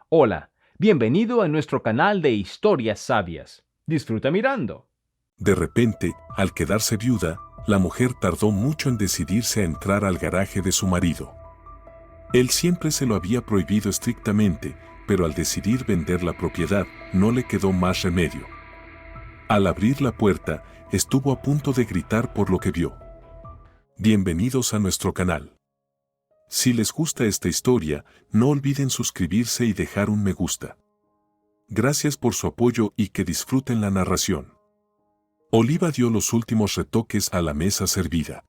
Hola, bienvenido a nuestro canal de historias sabias. Disfruta mirando. De repente, al quedarse viuda, la mujer tardó mucho en decidirse a entrar al garaje de su marido. Él siempre se lo había prohibido estrictamente, pero al decidir vender la propiedad, no le quedó más remedio. Al abrir la puerta, estuvo a punto de gritar por lo que vio. Bienvenidos a nuestro canal. Si les gusta esta historia, no olviden suscribirse y dejar un me gusta. Gracias por su apoyo y que disfruten la narración. Oliva dio los últimos retoques a la mesa servida.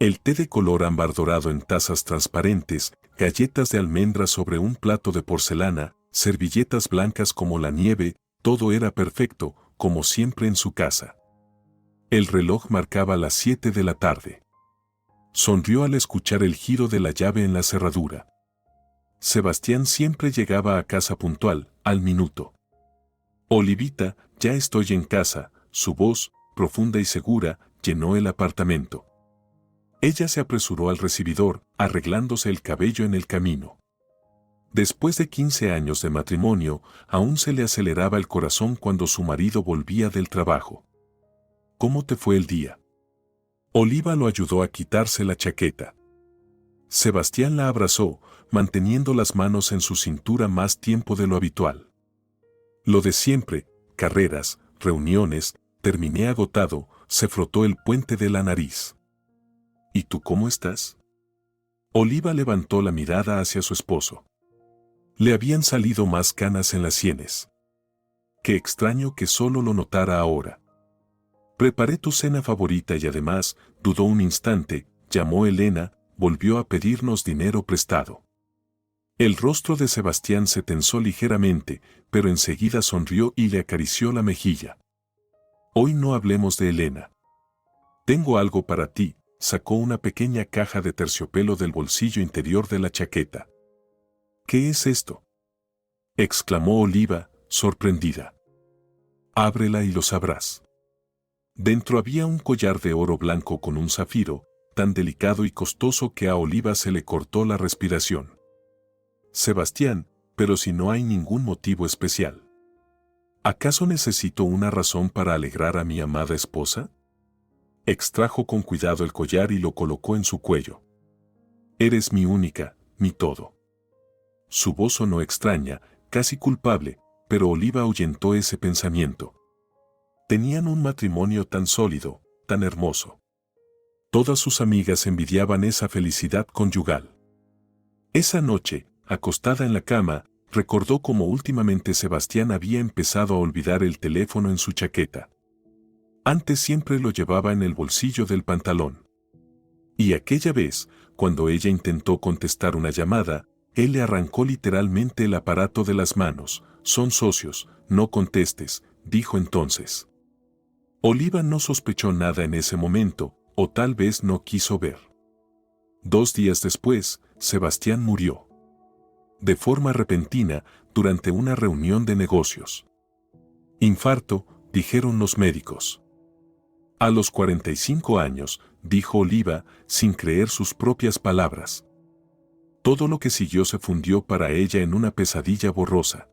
El té de color ámbar dorado en tazas transparentes, galletas de almendra sobre un plato de porcelana, servilletas blancas como la nieve, todo era perfecto, como siempre en su casa. El reloj marcaba las 7 de la tarde. Sonrió al escuchar el giro de la llave en la cerradura. Sebastián siempre llegaba a casa puntual, al minuto. Olivita, ya estoy en casa, su voz, profunda y segura, llenó el apartamento. Ella se apresuró al recibidor, arreglándose el cabello en el camino. Después de 15 años de matrimonio, aún se le aceleraba el corazón cuando su marido volvía del trabajo. ¿Cómo te fue el día? Oliva lo ayudó a quitarse la chaqueta. Sebastián la abrazó, manteniendo las manos en su cintura más tiempo de lo habitual. Lo de siempre, carreras, reuniones, terminé agotado, se frotó el puente de la nariz. ¿Y tú cómo estás? Oliva levantó la mirada hacia su esposo. Le habían salido más canas en las sienes. Qué extraño que solo lo notara ahora. Preparé tu cena favorita y además, dudó un instante, llamó Elena, volvió a pedirnos dinero prestado. El rostro de Sebastián se tensó ligeramente, pero enseguida sonrió y le acarició la mejilla. Hoy no hablemos de Elena. Tengo algo para ti, sacó una pequeña caja de terciopelo del bolsillo interior de la chaqueta. ¿Qué es esto?, exclamó Oliva, sorprendida. Ábrela y lo sabrás. Dentro había un collar de oro blanco con un zafiro, tan delicado y costoso que a Oliva se le cortó la respiración. Sebastián, pero si no hay ningún motivo especial. ¿Acaso necesito una razón para alegrar a mi amada esposa? Extrajo con cuidado el collar y lo colocó en su cuello. Eres mi única, mi todo. Su voz sonó extraña, casi culpable, pero Oliva ahuyentó ese pensamiento. Tenían un matrimonio tan sólido, tan hermoso. Todas sus amigas envidiaban esa felicidad conyugal. Esa noche, acostada en la cama, recordó cómo últimamente Sebastián había empezado a olvidar el teléfono en su chaqueta. Antes siempre lo llevaba en el bolsillo del pantalón. Y aquella vez, cuando ella intentó contestar una llamada, él le arrancó literalmente el aparato de las manos. Son socios, no contestes, dijo entonces. Oliva no sospechó nada en ese momento, o tal vez no quiso ver. 2 días después, Sebastián murió. De forma repentina, durante una reunión de negocios. Infarto, dijeron los médicos. A los 45 años, dijo Oliva, sin creer sus propias palabras. Todo lo que siguió se fundió para ella en una pesadilla borrosa.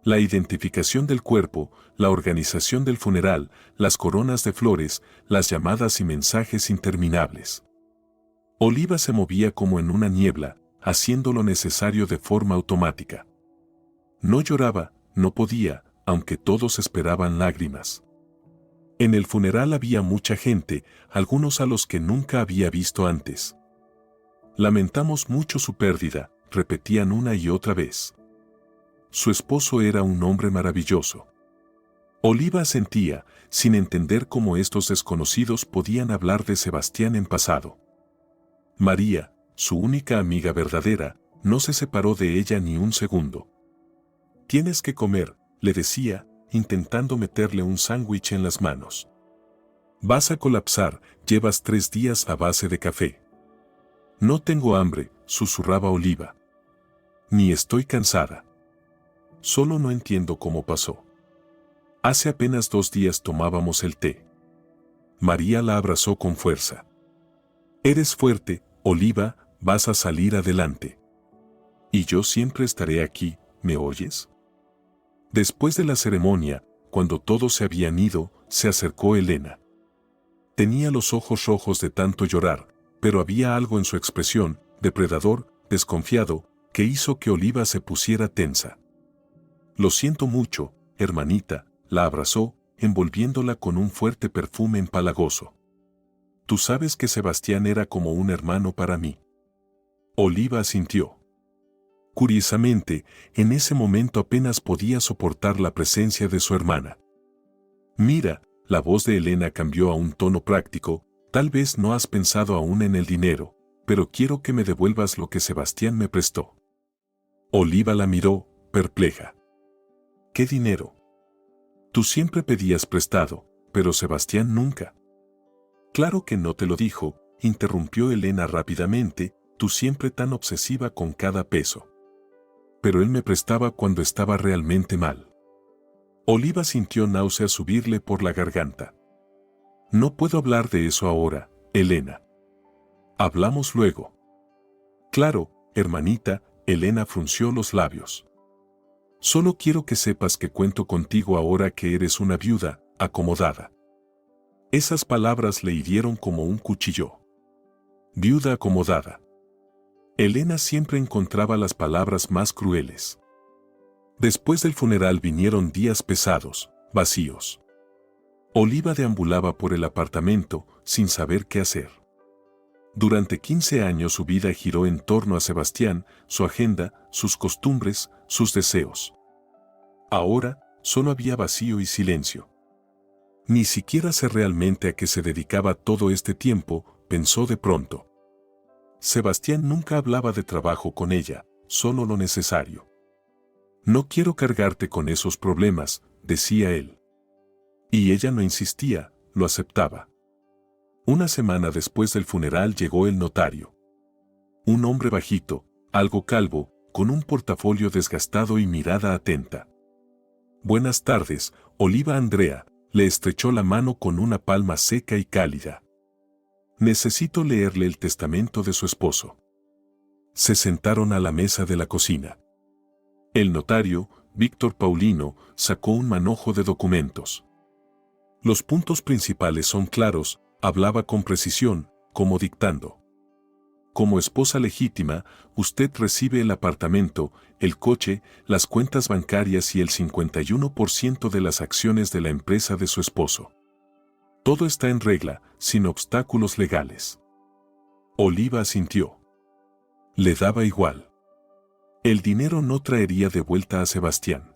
La identificación del cuerpo, la organización del funeral, las coronas de flores, las llamadas y mensajes interminables. Oliva se movía como en una niebla, haciendo lo necesario de forma automática. No lloraba, no podía, aunque todos esperaban lágrimas. En el funeral había mucha gente, algunos a los que nunca había visto antes. Lamentamos mucho su pérdida, repetían una y otra vez. Su esposo era un hombre maravilloso. Oliva sentía, sin entender cómo estos desconocidos podían hablar de Sebastián en pasado. María, su única amiga verdadera, no se separó de ella ni un segundo. Tienes que comer, le decía, intentando meterle un sándwich en las manos. Vas a colapsar, llevas 3 días a base de café. No tengo hambre, susurraba Oliva. Ni estoy cansada. Solo no entiendo cómo pasó. Hace apenas 2 días tomábamos el té. María la abrazó con fuerza. Eres fuerte, Oliva, vas a salir adelante. Y yo siempre estaré aquí, ¿me oyes? Después de la ceremonia, cuando todos se habían ido, se acercó Elena. Tenía los ojos rojos de tanto llorar, pero había algo en su expresión, depredador, desconfiado, que hizo que Oliva se pusiera tensa. Lo siento mucho, hermanita, la abrazó, envolviéndola con un fuerte perfume empalagoso. Tú sabes que Sebastián era como un hermano para mí. Oliva asintió. Curiosamente, en ese momento apenas podía soportar la presencia de su hermana. Mira, la voz de Elena cambió a un tono práctico, tal vez no has pensado aún en el dinero, pero quiero que me devuelvas lo que Sebastián me prestó. Oliva la miró, perpleja. ¿Qué dinero? Tú siempre pedías prestado, pero Sebastián nunca. Claro que no te lo dijo, interrumpió Elena rápidamente, tú siempre tan obsesiva con cada peso. Pero él me prestaba cuando estaba realmente mal. Oliva sintió náusea subirle por la garganta. No puedo hablar de eso ahora, Elena. Hablamos luego. Claro, hermanita, Elena frunció los labios. Solo quiero que sepas que cuento contigo ahora que eres una viuda, acomodada. Esas palabras le hirieron como un cuchillo. Viuda acomodada. Elena siempre encontraba las palabras más crueles. Después del funeral vinieron días pesados, vacíos. Oliva deambulaba por el apartamento sin saber qué hacer. Durante 15 años su vida giró en torno a Sebastián, su agenda, sus costumbres, sus deseos. Ahora, solo había vacío y silencio. Ni siquiera sé realmente a qué se dedicaba todo este tiempo, pensó de pronto. Sebastián nunca hablaba de trabajo con ella, solo lo necesario. No quiero cargarte con esos problemas, decía él. Y ella no insistía, lo aceptaba. Una semana después del funeral llegó el notario. Un hombre bajito, algo calvo, con un portafolio desgastado y mirada atenta. Buenas tardes, Oliva Andrea, le estrechó la mano con una palma seca y cálida. Necesito leerle el testamento de su esposo. Se sentaron a la mesa de la cocina. El notario, Víctor Paulino, sacó un manojo de documentos. Los puntos principales son claros, hablaba con precisión, como dictando. Como esposa legítima, usted recibe el apartamento, el coche, las cuentas bancarias y el 51% de las acciones de la empresa de su esposo. Todo está en regla, sin obstáculos legales. Oliva asintió. Le daba igual. El dinero no traería de vuelta a Sebastián.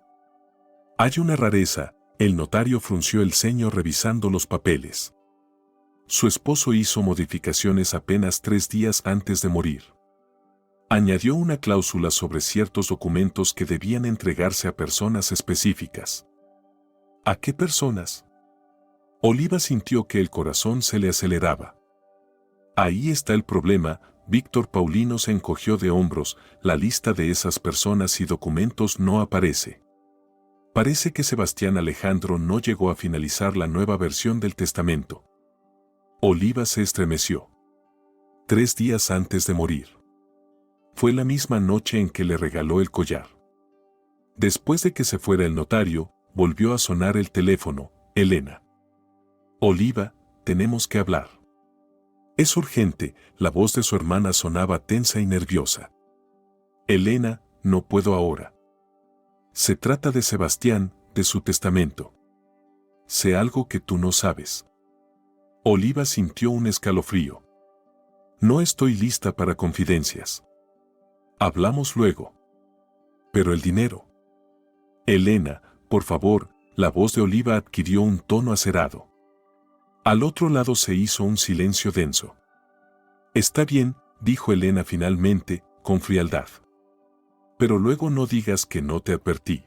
Hay una rareza, el notario frunció el ceño revisando los papeles. Su esposo hizo modificaciones apenas 3 días antes de morir. Añadió una cláusula sobre ciertos documentos que debían entregarse a personas específicas. ¿A qué personas? Oliva sintió que el corazón se le aceleraba. Ahí está el problema, Víctor Paulino se encogió de hombros, la lista de esas personas y documentos no aparece. Parece que Sebastián Alejandro no llegó a finalizar la nueva versión del testamento. Oliva se estremeció. 3 días antes de morir. Fue la misma noche en que le regaló el collar. Después de que se fuera el notario, volvió a sonar el teléfono, Elena. Oliva, tenemos que hablar. Es urgente, la voz de su hermana sonaba tensa y nerviosa. Elena, no puedo ahora. Se trata de Sebastián, de su testamento. Sé algo que tú no sabes. Oliva sintió un escalofrío. No estoy lista para confidencias. Hablamos luego. Pero el dinero. Elena, por favor, la voz de Oliva adquirió un tono acerado. Al otro lado se hizo un silencio denso. Está bien, dijo Elena finalmente, con frialdad. Pero luego no digas que no te advertí.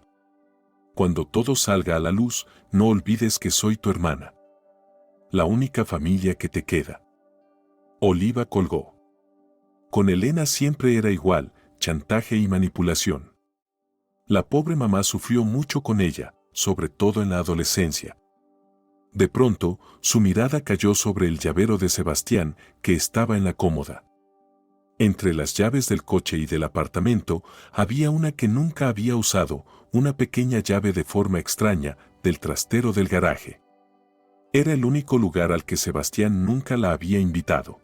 Cuando todo salga a la luz, no olvides que soy tu hermana. La única familia que te queda. Oliva colgó. Con Elena siempre era igual, chantaje y manipulación. La pobre mamá sufrió mucho con ella, sobre todo en la adolescencia. De pronto, su mirada cayó sobre el llavero de Sebastián, que estaba en la cómoda. Entre las llaves del coche y del apartamento había una que nunca había usado, una pequeña llave de forma extraña, del trastero del garaje. Era el único lugar al que Sebastián nunca la había invitado.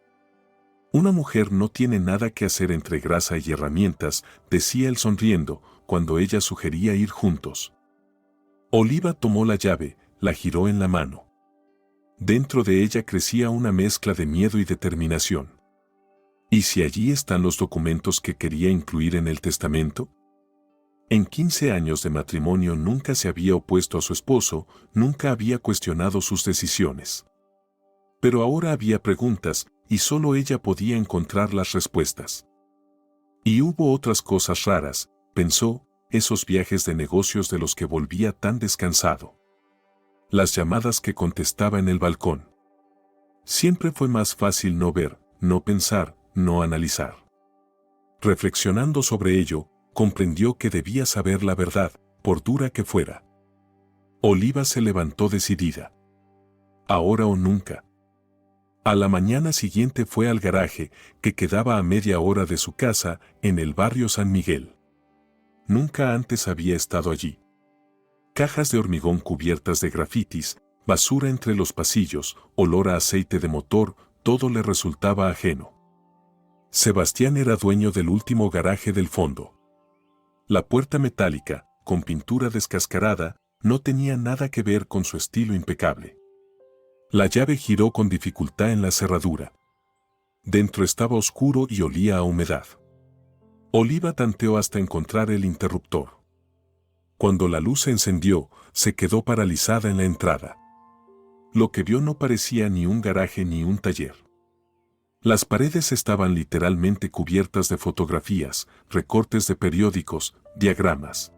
Una mujer no tiene nada que hacer entre grasa y herramientas, decía él sonriendo, cuando ella sugería ir juntos. Oliva tomó la llave, la giró en la mano. Dentro de ella crecía una mezcla de miedo y determinación. ¿Y si allí están los documentos que quería incluir en el testamento? En 15 años de matrimonio nunca se había opuesto a su esposo, nunca había cuestionado sus decisiones. Pero ahora había preguntas, y solo ella podía encontrar las respuestas. Y hubo otras cosas raras, pensó, esos viajes de negocios de los que volvía tan descansado. Las llamadas que contestaba en el balcón. Siempre fue más fácil no ver, no pensar, no analizar. Reflexionando sobre ello, comprendió que debía saber la verdad, por dura que fuera. Oliva se levantó decidida. Ahora o nunca. A la mañana siguiente fue al garaje, que quedaba a media hora de su casa, en el barrio San Miguel. Nunca antes había estado allí. Cajas de hormigón cubiertas de grafitis, basura entre los pasillos, olor a aceite de motor, todo le resultaba ajeno. Sebastián era dueño del último garaje del fondo. La puerta metálica, con pintura descascarada, no tenía nada que ver con su estilo impecable. La llave giró con dificultad en la cerradura. Dentro estaba oscuro y olía a humedad. Oliva tanteó hasta encontrar el interruptor. Cuando la luz se encendió, se quedó paralizada en la entrada. Lo que vio no parecía ni un garaje ni un taller. Las paredes estaban literalmente cubiertas de fotografías, recortes de periódicos, diagramas.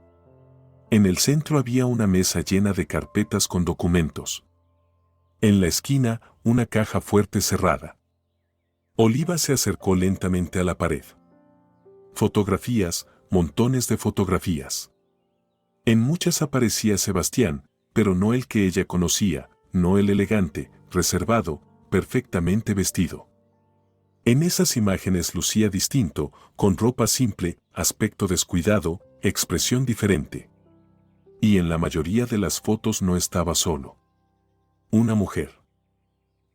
En el centro había una mesa llena de carpetas con documentos. En la esquina, una caja fuerte cerrada. Oliva se acercó lentamente a la pared. Fotografías, montones de fotografías. En muchas aparecía Sebastián, pero no el que ella conocía, no el elegante, reservado, perfectamente vestido. En esas imágenes lucía distinto, con ropa simple, aspecto descuidado, expresión diferente. Y en la mayoría de las fotos no estaba solo. Una mujer.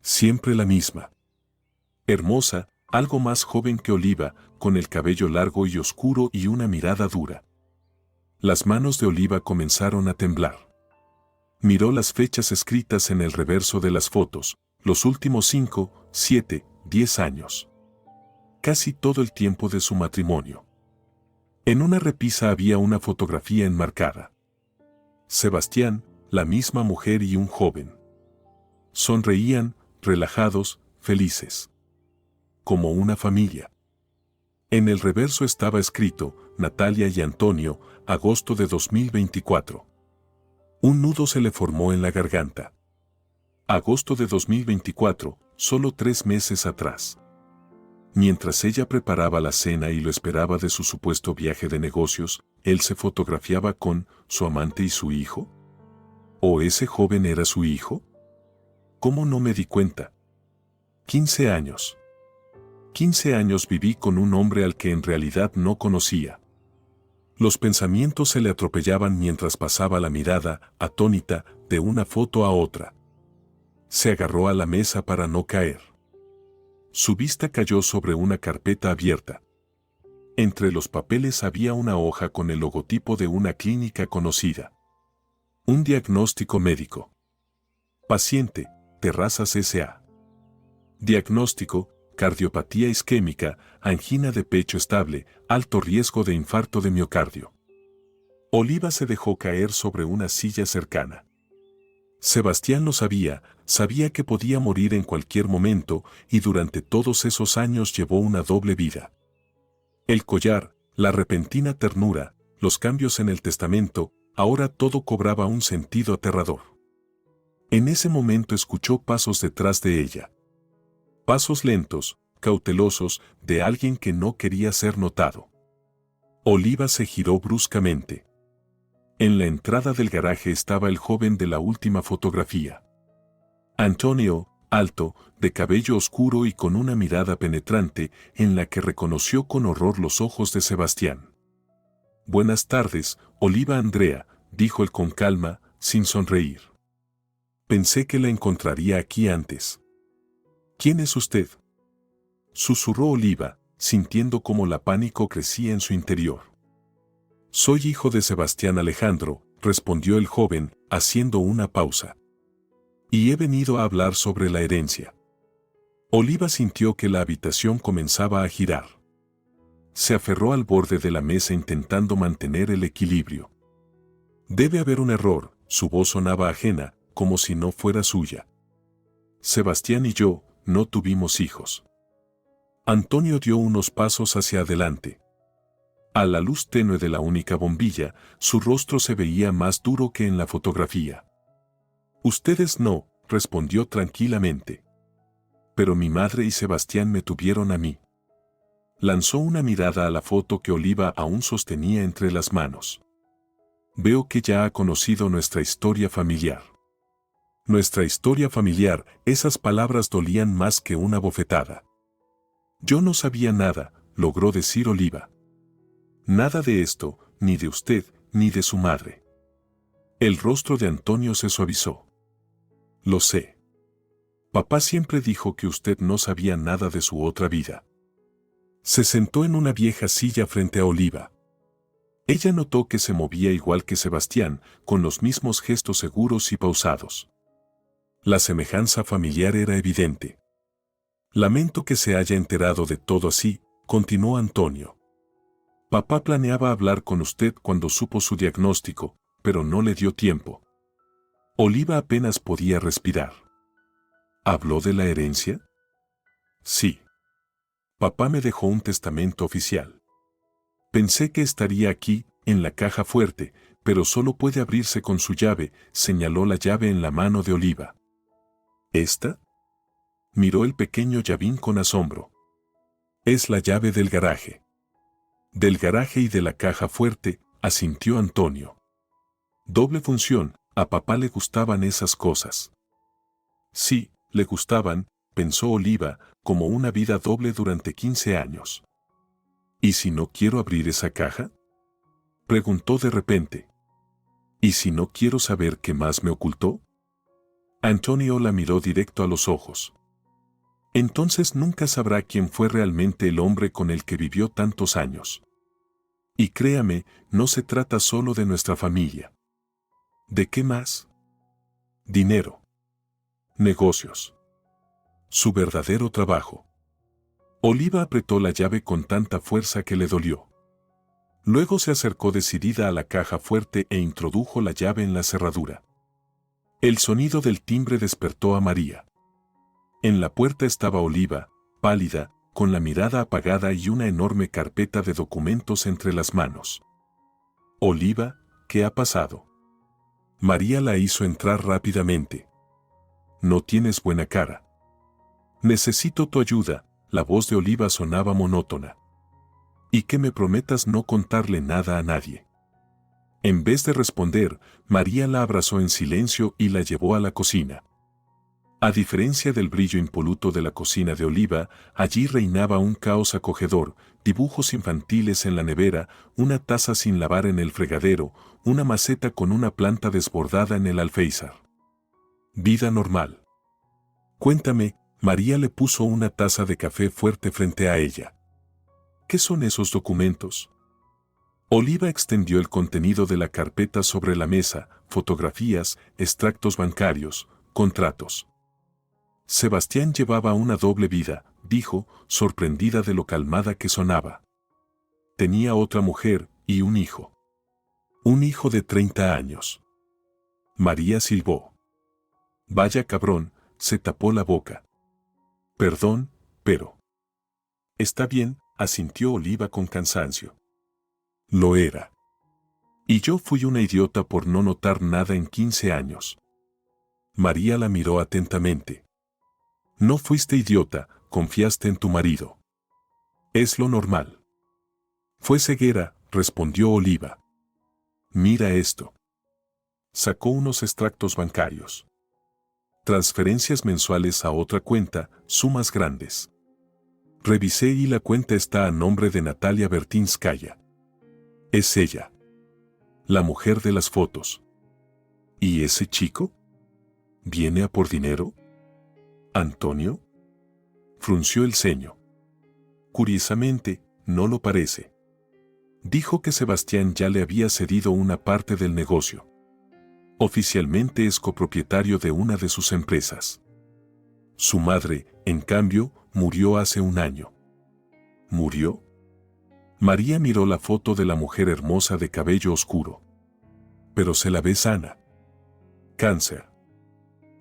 Siempre la misma. Hermosa, algo más joven que Oliva, con el cabello largo y oscuro y una mirada dura. Las manos de Oliva comenzaron a temblar. Miró las fechas escritas en el reverso de las fotos, los últimos 5, 7, 10 años. Casi todo el tiempo de su matrimonio. En una repisa había una fotografía enmarcada. Sebastián, la misma mujer y un joven. Sonreían, relajados, felices. Como una familia. En el reverso estaba escrito, Natalia y Antonio, agosto de 2024. Un nudo se le formó en la garganta. Agosto de 2024, solo 3 meses atrás. Mientras ella preparaba la cena y lo esperaba de su supuesto viaje de negocios, él se fotografiaba con su amante y su hijo. ¿O ese joven era su hijo? ¿Cómo no me di cuenta? 15 años. 15 años viví con un hombre al que en realidad no conocía. Los pensamientos se le atropellaban mientras pasaba la mirada, atónita, de una foto a otra. Se agarró a la mesa para no caer. Su vista cayó sobre una carpeta abierta. Entre los papeles había una hoja con el logotipo de una clínica conocida. Un diagnóstico médico. Paciente, Terrazas S.A. Diagnóstico, cardiopatía isquémica, angina de pecho estable, alto riesgo de infarto de miocardio. Oliva se dejó caer sobre una silla cercana. Sebastián lo sabía, sabía que podía morir en cualquier momento y durante todos esos años llevó una doble vida. El collar, la repentina ternura, los cambios en el testamento, ahora todo cobraba un sentido aterrador. En ese momento escuchó pasos detrás de ella. Pasos lentos, cautelosos, de alguien que no quería ser notado. Oliva se giró bruscamente. En la entrada del garaje estaba el joven de la última fotografía. Antonio, alto, de cabello oscuro y con una mirada penetrante en la que reconoció con horror los ojos de Sebastián. «Buenas tardes, Oliva Andrea», dijo él con calma, sin sonreír. «Pensé que la encontraría aquí antes». «¿Quién es usted?», susurró Oliva, sintiendo cómo la pánico crecía en su interior. «Soy hijo de Sebastián Alejandro», respondió el joven, haciendo una pausa. «Y he venido a hablar sobre la herencia». Oliva sintió que la habitación comenzaba a girar. Se aferró al borde de la mesa intentando mantener el equilibrio. «Debe haber un error», su voz sonaba ajena, como si no fuera suya. «Sebastián y yo no tuvimos hijos». Antonio dio unos pasos hacia adelante. A la luz tenue de la única bombilla, su rostro se veía más duro que en la fotografía. «Ustedes no», respondió tranquilamente. «Pero mi madre y Sebastián me tuvieron a mí». Lanzó una mirada a la foto que Oliva aún sostenía entre las manos. «Veo que ya ha conocido nuestra historia familiar». Nuestra historia familiar, esas palabras dolían más que una bofetada. «Yo no sabía nada», logró decir Oliva. «Nada de esto, ni de usted, ni de su madre». El rostro de Antonio se suavizó. «Lo sé. Papá siempre dijo que usted no sabía nada de su otra vida». Se sentó en una vieja silla frente a Oliva. Ella notó que se movía igual que Sebastián, con los mismos gestos seguros y pausados. La semejanza familiar era evidente. «Lamento que se haya enterado de todo así», continuó Antonio. «Papá planeaba hablar con usted cuando supo su diagnóstico, pero no le dio tiempo». Oliva apenas podía respirar. «¿Habló de la herencia?». «Sí. Papá me dejó un testamento oficial. Pensé que estaría aquí, en la caja fuerte, pero solo puede abrirse con su llave», señaló la llave en la mano de Oliva. «¿Esta?». Miró el pequeño llavín con asombro. «Es la llave del garaje». «Del garaje y de la caja fuerte», asintió Antonio. «Doble función, a papá le gustaban esas cosas». «Sí, le gustaban», pensó Oliva, «como una vida doble durante 15 años». «¿Y si no quiero abrir esa caja?», preguntó de repente. «¿Y si no quiero saber qué más me ocultó?». Antonio la miró directo a los ojos. «Entonces nunca sabrá quién fue realmente el hombre con el que vivió tantos años. Y créame, no se trata solo de nuestra familia». «¿De qué más?». «Dinero. Negocios. Su verdadero trabajo». Oliva apretó la llave con tanta fuerza que le dolió. Luego se acercó decidida a la caja fuerte e introdujo la llave en la cerradura. El sonido del timbre despertó a María. En la puerta estaba Oliva, pálida, con la mirada apagada y una enorme carpeta de documentos entre las manos. «Oliva, ¿qué ha pasado?». María la hizo entrar rápidamente. «No tienes buena cara». «Necesito tu ayuda», la voz de Oliva sonaba monótona. «Y que me prometas no contarle nada a nadie». En vez de responder, María la abrazó en silencio y la llevó a la cocina. A diferencia del brillo impoluto de la cocina de Oliva, allí reinaba un caos acogedor, dibujos infantiles en la nevera, una taza sin lavar en el fregadero, una maceta con una planta desbordada en el alféizar. Vida normal. «Cuéntame», María le puso una taza de café fuerte frente a ella. «¿Qué son esos documentos?». Oliva extendió el contenido de la carpeta sobre la mesa, fotografías, extractos bancarios, contratos. «Sebastián llevaba una doble vida», dijo, sorprendida de lo calmada que sonaba. «Tenía otra mujer y un hijo. Un hijo de 30 años». María silbó. «Vaya cabrón», se tapó la boca. «Perdón, pero». «Está bien», asintió Oliva con cansancio. «Lo era. Y yo fui una idiota por no notar nada en 15 años». María la miró atentamente. «No fuiste idiota, confiaste en tu marido. Es lo normal». «Fue ceguera», respondió Oliva. «Mira esto». Sacó unos extractos bancarios. transferencias mensuales a otra cuenta, sumas grandes. Revisé y la cuenta está a nombre de Natalia Bertinskaya. Es ella. La mujer de las fotos. ¿Y ese chico? ¿Viene a por dinero? ¿Antonio? Frunció el ceño. Curiosamente, no lo parece. Dijo que Sebastián ya le había cedido una parte del negocio. Oficialmente es copropietario de una de sus empresas. Su madre, en cambio, murió hace un año. ¿Murió? María miró la foto de la mujer hermosa de cabello oscuro. Pero se la ve sana. Cáncer.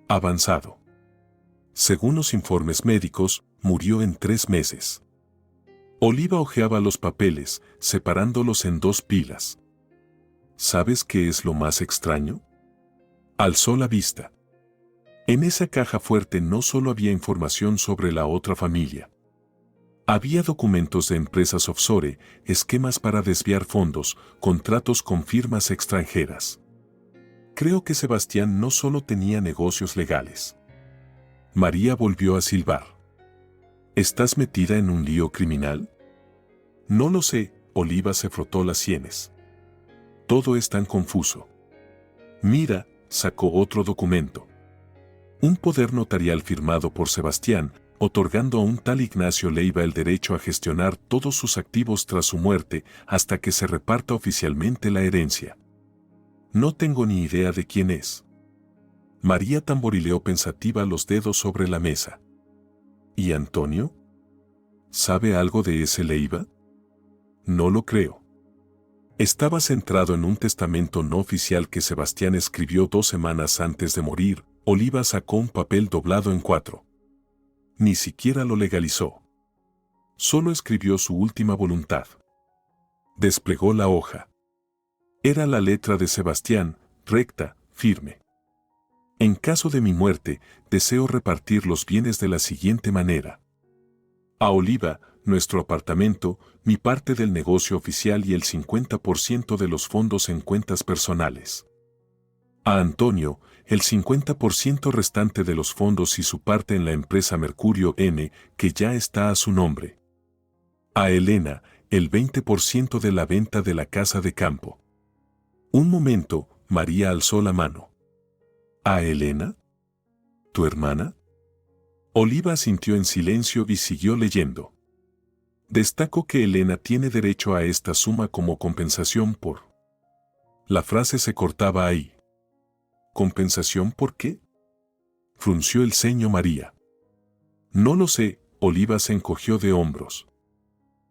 Avanzado. Según los informes médicos, murió en 3 meses. Oliva hojeaba los papeles, separándolos en 2 pilas. ¿Sabes qué es lo más extraño? Alzó la vista. En esa caja fuerte no solo había información sobre la otra familia. Había documentos de empresas offshore, esquemas para desviar fondos, contratos con firmas extranjeras. Creo que Sebastián no solo tenía negocios legales. María volvió a silbar. ¿Estás metida en un lío criminal? No lo sé, Oliva se frotó las sienes. Todo es tan confuso. Mira, sacó otro documento. Un poder notarial firmado por Sebastián, otorgando a un tal Ignacio Leiva el derecho a gestionar todos sus activos tras su muerte hasta que se reparta oficialmente la herencia. No tengo ni idea de quién es. María tamborileó pensativa los dedos sobre la mesa. ¿Y Antonio? ¿Sabe algo de ese Leiva? No lo creo. Estaba centrado en un testamento no oficial que Sebastián escribió 2 semanas antes de morir. Oliva sacó un papel doblado en 4. Ni siquiera lo legalizó. Solo escribió su última voluntad. Desplegó la hoja. Era la letra de Sebastián, recta, firme. En caso de mi muerte, deseo repartir los bienes de la siguiente manera. A Oliva, nuestro apartamento, mi parte del negocio oficial y el 50% de los fondos en cuentas personales. A Antonio, el 50% restante de los fondos y su parte en la empresa Mercurio N, que ya está a su nombre. A Elena, el 20% de la venta de la casa de campo. Un momento, María alzó la mano. ¿A Elena? ¿Tu hermana? Oliva asintió en silencio y siguió leyendo. Destaco que Elena tiene derecho a esta suma como compensación por... La frase se cortaba ahí. ¿Compensación por qué? Frunció el ceño María. No lo sé, Oliva se encogió de hombros.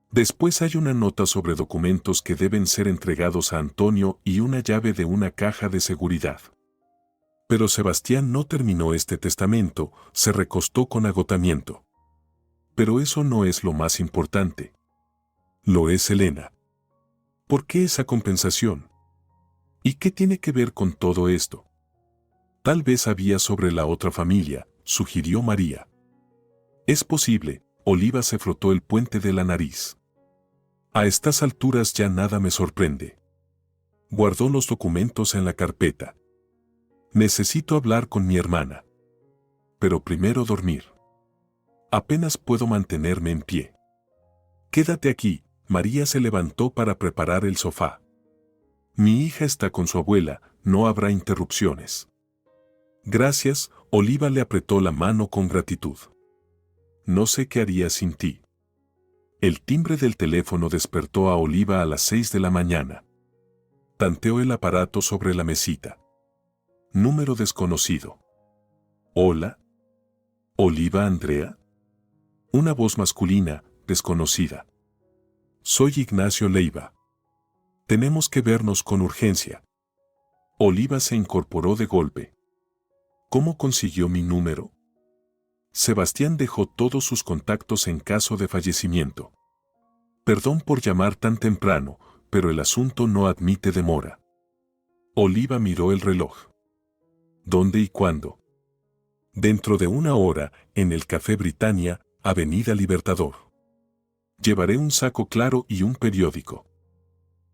Después hay una nota sobre documentos que deben ser entregados a Antonio y una llave de una caja de seguridad. Pero Sebastián no terminó este testamento, se recostó con agotamiento. Pero eso no es lo más importante. Lo es Elena. ¿Por qué esa compensación? ¿Y qué tiene que ver con todo esto? Tal vez había sobre la otra familia, sugirió María. Es posible, Oliva se frotó el puente de la nariz. A estas alturas ya nada me sorprende. Guardó los documentos en la carpeta. Necesito hablar con mi hermana. Pero primero dormir. Apenas puedo mantenerme en pie. Quédate aquí, María se levantó para preparar el sofá. Mi hija está con su abuela, no habrá interrupciones. Gracias, Oliva le apretó la mano con gratitud. No sé qué haría sin ti. El timbre del teléfono despertó a Oliva a las 6 de la mañana. Tanteó el aparato sobre la mesita. Número desconocido. Hola. ¿Oliva Andrea? Una voz masculina, desconocida. Soy Ignacio Leiva. Tenemos que vernos con urgencia. Oliva se incorporó de golpe. ¿Cómo consiguió mi número? Sebastián dejó todos sus contactos en caso de fallecimiento. Perdón por llamar tan temprano, pero el asunto no admite demora. Oliva miró el reloj. ¿Dónde y cuándo? Dentro de 1 hora, en el Café Britannia, Avenida Libertador. Llevaré un saco claro y un periódico.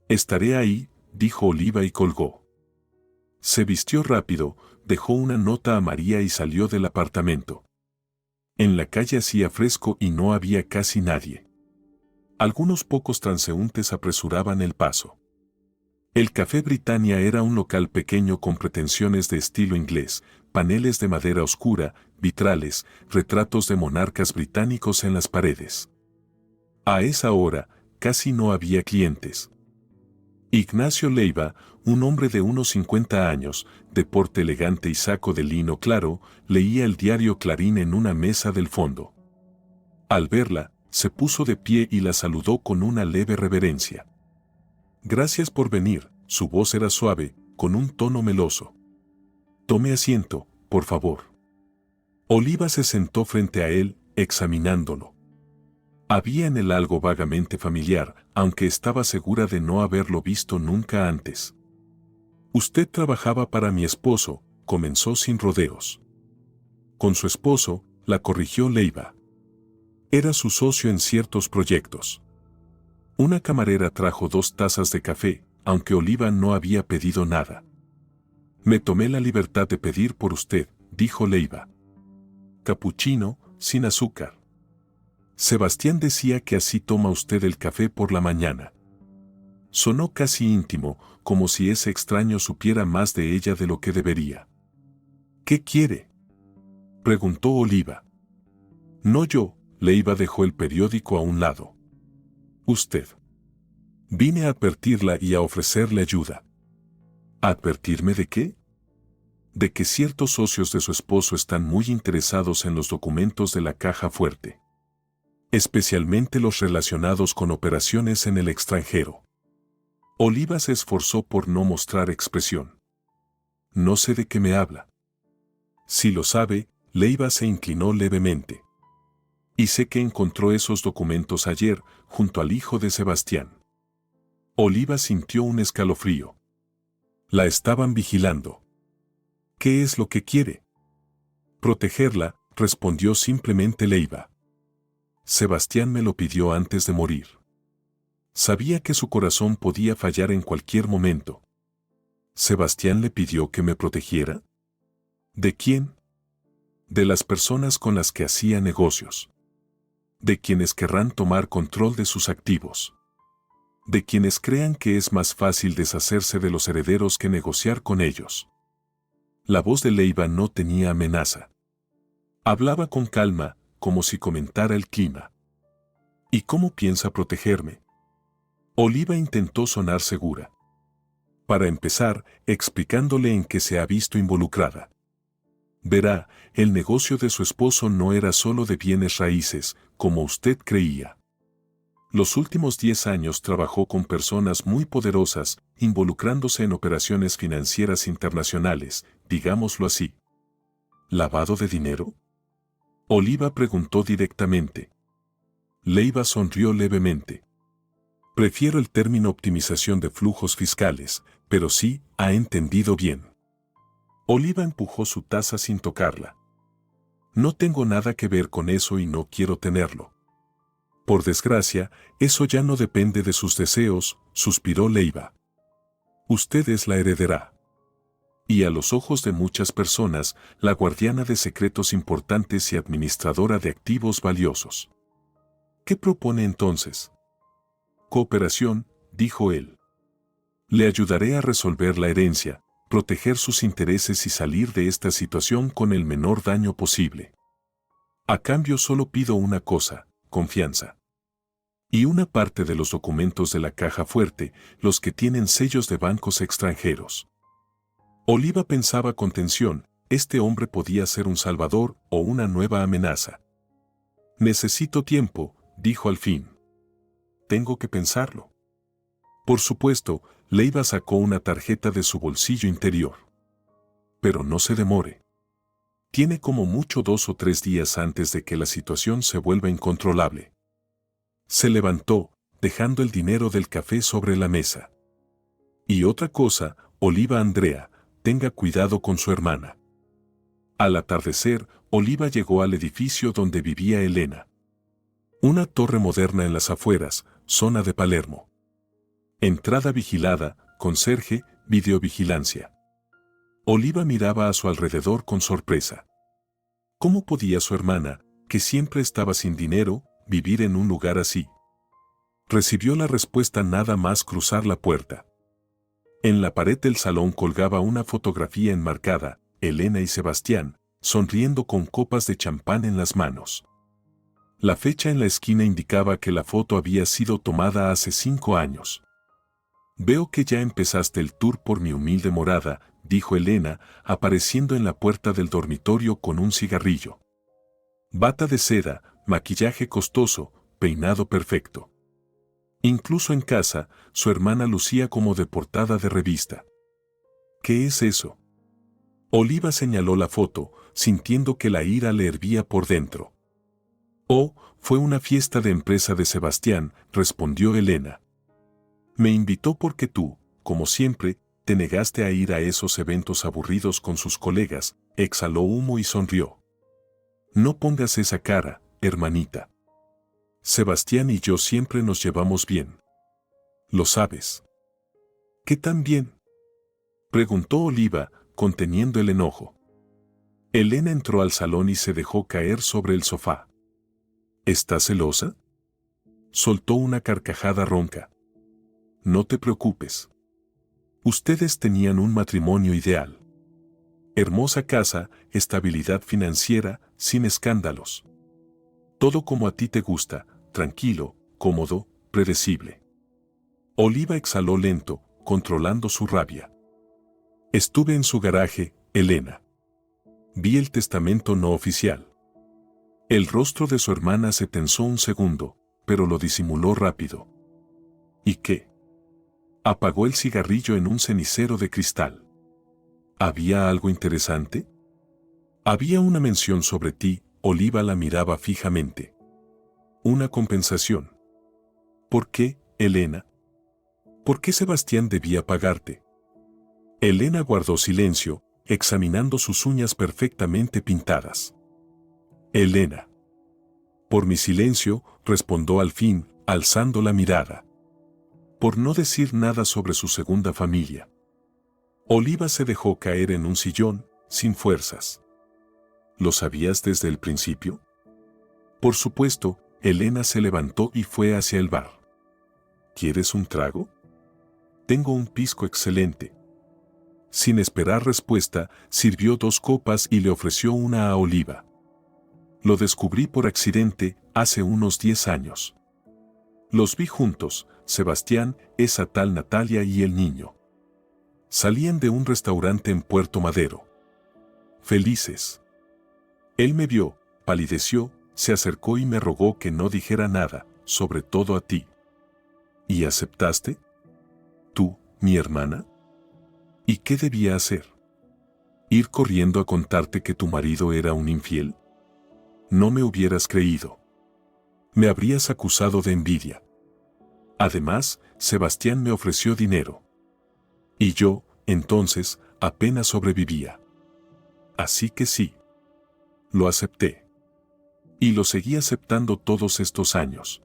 Estaré ahí, dijo Oliva y colgó. Se vistió rápido, dejó una nota a María y salió del apartamento. En la calle hacía fresco y no había casi nadie. Algunos pocos transeúntes apresuraban el paso. El Café Britannia era un local pequeño con pretensiones de estilo inglés, paneles de madera oscura, vitrales, retratos de monarcas británicos en las paredes. A esa hora, casi no había clientes. Ignacio Leiva, un hombre de unos 50 años, de porte elegante y saco de lino claro, leía el diario Clarín en una mesa del fondo. Al verla, se puso de pie y la saludó con una leve reverencia. Gracias por venir, su voz era suave, con un tono meloso. Tome asiento, por favor. Oliva se sentó frente a él, examinándolo. Había en él algo vagamente familiar, aunque estaba segura de no haberlo visto nunca antes. Usted trabajaba para mi esposo, comenzó sin rodeos. Con su esposo, la corrigió Leiva. Era su socio en ciertos proyectos. Una camarera trajo 2 tazas de café, aunque Oliva no había pedido nada. Me tomé la libertad de pedir por usted, dijo Leiva. Capuchino, sin azúcar. Sebastián decía que así toma usted el café por la mañana. Sonó casi íntimo, como si ese extraño supiera más de ella de lo que debería. ¿Qué quiere?, preguntó Oliva. No yo, Leiva dejó el periódico a un lado. Usted. Vine a advertirla y a ofrecerle ayuda. ¿Advertirme de qué? De que ciertos socios de su esposo están muy interesados en los documentos de la Caja Fuerte. Especialmente los relacionados con operaciones en el extranjero. Oliva se esforzó por no mostrar expresión. No sé de qué me habla. Si lo sabe, Leiva se inclinó levemente. Y sé que encontró esos documentos ayer, junto al hijo de Sebastián. Oliva sintió un escalofrío. La estaban vigilando. ¿Qué es lo que quiere? Protegerla, respondió simplemente Leiva. Sebastián me lo pidió antes de morir. Sabía que su corazón podía fallar en cualquier momento. ¿Sebastián le pidió que me protegiera? ¿De quién? De las personas con las que hacía negocios. De quienes querrán tomar control de sus activos. De quienes crean que es más fácil deshacerse de los herederos que negociar con ellos. La voz de Leiva no tenía amenaza. Hablaba con calma, como si comentara el clima. ¿Y cómo piensa protegerme? Oliva intentó sonar segura. Para empezar, explicándole en qué se ha visto involucrada. Verá, el negocio de su esposo no era solo de bienes raíces, como usted creía. Los últimos 10 años trabajó con personas muy poderosas, involucrándose en operaciones financieras internacionales, digámoslo así. ¿Lavado de dinero? Oliva preguntó directamente. Leiva sonrió levemente. Prefiero el término optimización de flujos fiscales, pero sí, ha entendido bien. Oliva empujó su taza sin tocarla. No tengo nada que ver con eso y no quiero tenerlo. Por desgracia, eso ya no depende de sus deseos, suspiró Leiva. Usted es la heredera. Y a los ojos de muchas personas, la guardiana de secretos importantes y administradora de activos valiosos. ¿Qué propone entonces? Cooperación, dijo él. Le ayudaré a resolver la herencia, proteger sus intereses y salir de esta situación con el menor daño posible. A cambio solo pido una cosa, confianza. Y una parte de los documentos de la Caja Fuerte, los que tienen sellos de bancos extranjeros. Oliva pensaba con tensión, este hombre podía ser un salvador o una nueva amenaza. Necesito tiempo, dijo al fin. Tengo que pensarlo. Por supuesto, Leiva sacó una tarjeta de su bolsillo interior. Pero no se demore. Tiene como mucho 2 o 3 días antes de que la situación se vuelva incontrolable. Se levantó, dejando el dinero del café sobre la mesa. Y otra cosa, Oliva Andrea, tenga cuidado con su hermana. Al atardecer, Oliva llegó al edificio donde vivía Elena. Una torre moderna en las afueras, zona de Palermo. Entrada vigilada, conserje, videovigilancia. Oliva miraba a su alrededor con sorpresa. ¿Cómo podía su hermana, que siempre estaba sin dinero, vivir en un lugar así? Recibió la respuesta nada más cruzar la puerta. En la pared del salón colgaba una fotografía enmarcada, Elena y Sebastián, sonriendo con copas de champán en las manos. La fecha en la esquina indicaba que la foto había sido tomada hace 5 años. «Veo que ya empezaste el tour por mi humilde morada», dijo Elena, apareciendo en la puerta del dormitorio con un cigarrillo. Bata de seda, maquillaje costoso, peinado perfecto. Incluso en casa, su hermana lucía como de portada de revista. ¿Qué es eso? Oliva señaló la foto, sintiendo que la ira le hervía por dentro. «Oh, fue una fiesta de empresa de Sebastián», respondió Elena. «Me invitó porque tú, como siempre, te negaste a ir a esos eventos aburridos con sus colegas», exhaló humo y sonrió. «No pongas esa cara, hermanita. Sebastián y yo siempre nos llevamos bien. Lo sabes». «¿Qué tan bien?», preguntó Oliva, conteniendo el enojo. Elena entró al salón y se dejó caer sobre el sofá. «¿Estás celosa?», soltó una carcajada ronca. «No te preocupes. Ustedes tenían un matrimonio ideal. Hermosa casa, estabilidad financiera, sin escándalos. Todo como a ti te gusta, tranquilo, cómodo, predecible». Oliva exhaló lento, controlando su rabia. «Estuve en su garaje, Elena. Vi el testamento no oficial». El rostro de su hermana se tensó un segundo, pero lo disimuló rápido. «¿Y qué?». Apagó el cigarrillo en un cenicero de cristal. ¿Había algo interesante? «Había una mención sobre ti», Oliva la miraba fijamente. «Una compensación». «¿Por qué, Elena? ¿Por qué Sebastián debía pagarte?». Elena guardó silencio, examinando sus uñas perfectamente pintadas. «Elena». «Por mi silencio», respondió al fin, alzando la mirada. «Por no decir nada sobre su segunda familia». Oliva se dejó caer en un sillón, sin fuerzas. «¿Lo sabías desde el principio?». «Por supuesto». Elena se levantó y fue hacia el bar. «¿Quieres un trago?». «Tengo un pisco excelente». Sin esperar respuesta, sirvió 2 copas y le ofreció una a Oliva. «Lo descubrí por accidente, hace unos 10 años. Los vi juntos, Sebastián, esa tal Natalia y el niño. Salían de un restaurante en Puerto Madero. Felices. Él me vio, palideció, se acercó y me rogó que no dijera nada, sobre todo a ti». «¿Y aceptaste? ¿Tú, mi hermana?». «¿Y qué debía hacer? ¿Ir corriendo a contarte que tu marido era un infiel? No me hubieras creído. Me habrías acusado de envidia. Además, Sebastián me ofreció dinero. Y yo, entonces, apenas sobrevivía. Así que sí. Lo acepté. Y lo seguí aceptando todos estos años».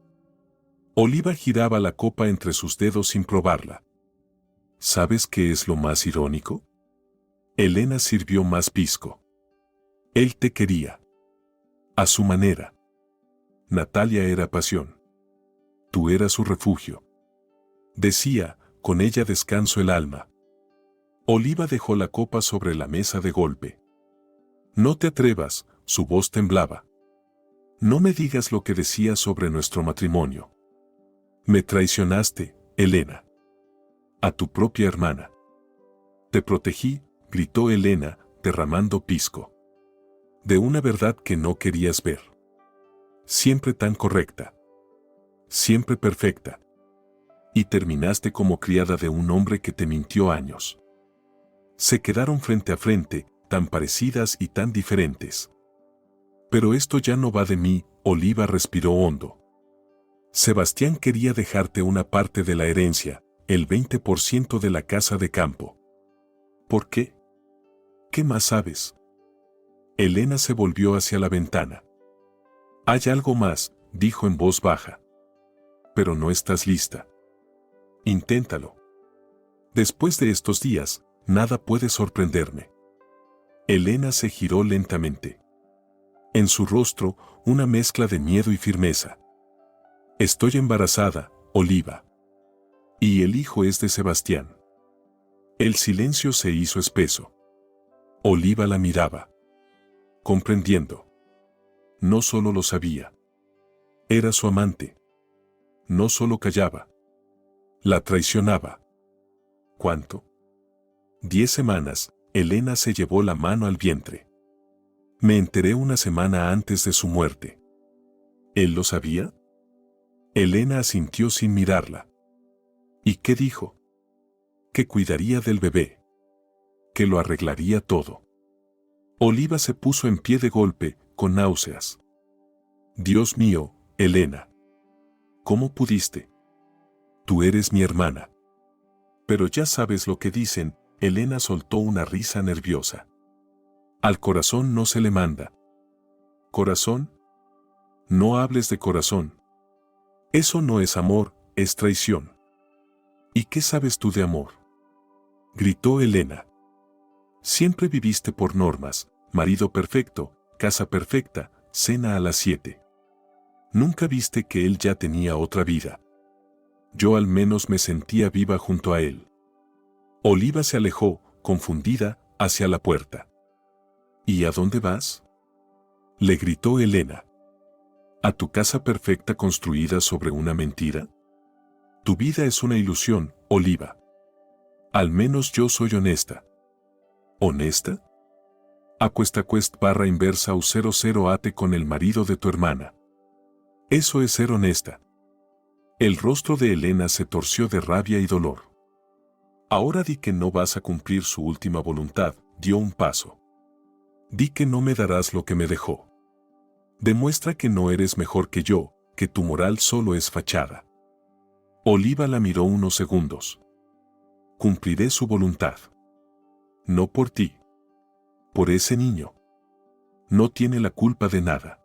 Oliva giraba la copa entre sus dedos sin probarla. ¿Sabes qué es lo más irónico? Elena sirvió más pisco. Él te quería. A su manera. Natalia era pasión. Tú eras su refugio. Decía, con ella descanso el alma. Oliva dejó la copa sobre la mesa de golpe. «No te atrevas», su voz temblaba. «No me digas lo que decías sobre nuestro matrimonio. Me traicionaste, Elena. A tu propia hermana». «Te protegí», gritó Elena, derramando pisco. «De una verdad que no querías ver. Siempre tan correcta. Siempre perfecta. Y terminaste como criada de un hombre que te mintió años». Se quedaron frente a frente, tan parecidas y tan diferentes. «Pero esto ya no va de mí», Oliva respiró hondo. «Sebastián quería dejarte una parte de la herencia, el 20% de la casa de campo». «¿Por qué? ¿Qué más sabes?». Elena se volvió hacia la ventana. «Hay algo más», dijo en voz baja. «Pero no estás lista. Inténtalo. Después de estos días, nada puede sorprenderme. Elena se giró lentamente. En su rostro, una mezcla de miedo y firmeza. Estoy embarazada, Oliva. Y el hijo es de Sebastián. El silencio se hizo espeso. Oliva la miraba. Comprendiendo. No solo lo sabía. Era su amante. No solo callaba. La traicionaba. ¿Cuánto? 10 semanas, Elena se llevó la mano al vientre. Me enteré una semana antes de su muerte. ¿Él lo sabía? Elena asintió sin mirarla. ¿Y qué dijo? Que cuidaría del bebé. Que lo arreglaría todo. Oliva se puso en pie de golpe, con náuseas. Dios mío, Elena. ¿Cómo pudiste? Tú eres mi hermana. Pero ya sabes lo que dicen, Elena soltó una risa nerviosa. Al corazón no se le manda. ¿Corazón? No hables de corazón. Eso no es amor, es traición. ¿Y qué sabes tú de amor? Gritó Elena. Siempre viviste por normas, marido perfecto, casa perfecta, cena a las 7. Nunca viste que él ya tenía otra vida. Yo al menos me sentía viva junto a él. Oliva se alejó, confundida, hacia la puerta. ¿Y a dónde vas? Le gritó Elena. ¿A tu casa perfecta construida sobre una mentira? Tu vida es una ilusión, Oliva. Al menos yo soy honesta. ¿Honesta? @quest /inversa u00 ate con el marido de tu hermana. Eso es ser honesta. El rostro de Elena se torció de rabia y dolor. Ahora di que no vas a cumplir su última voluntad, dio un paso. Di que no me darás lo que me dejó. Demuestra que no eres mejor que yo, que tu moral solo es fachada. Oliva la miró unos segundos. Cumpliré su voluntad. No por ti. Por ese niño. No tiene la culpa de nada.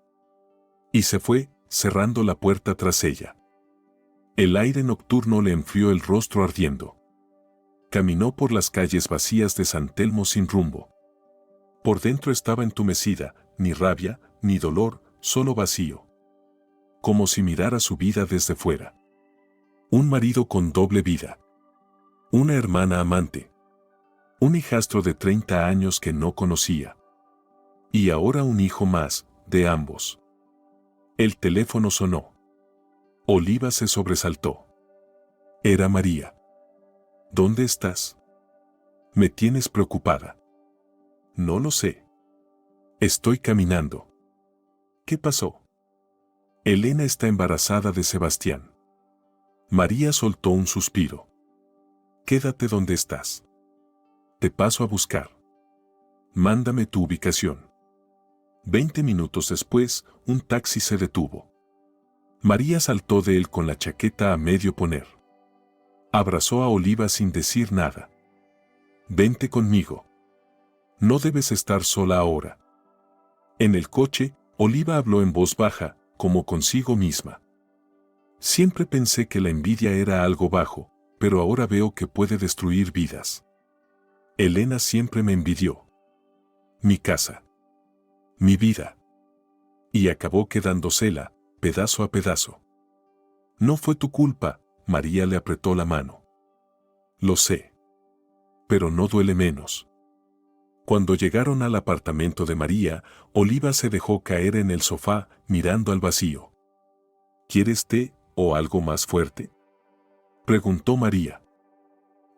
Y se fue, cerrando la puerta tras ella. El aire nocturno le enfrió el rostro ardiendo. Caminó por las calles vacías de San Telmo sin rumbo. Por dentro estaba entumecida, ni rabia, ni dolor, solo vacío. Como si mirara su vida desde fuera. Un marido con doble vida. Una hermana amante. Un hijastro de 30 años que no conocía. Y ahora un hijo más, de ambos. El teléfono sonó. Oliva se sobresaltó. Era María. ¿Dónde estás? Me tienes preocupada. No lo sé. Estoy caminando. ¿Qué pasó? Elena está embarazada de Sebastián. María soltó un suspiro. Quédate donde estás. Te paso a buscar. Mándame tu ubicación. 20 minutos después, un taxi se detuvo. María saltó de él con la chaqueta a medio poner. Abrazó a Oliva sin decir nada. Vente conmigo. No debes estar sola ahora. En el coche, Oliva habló en voz baja, como consigo misma. Siempre pensé que la envidia era algo bajo, pero ahora veo que puede destruir vidas. Elena siempre me envidió. Mi casa. Mi vida. Y acabó quedándosela, pedazo a pedazo. No fue tu culpa, María le apretó la mano. Lo sé. Pero no duele menos. Cuando llegaron al apartamento de María, Oliva se dejó caer en el sofá, mirando al vacío. ¿Quieres té o algo más fuerte?, preguntó María.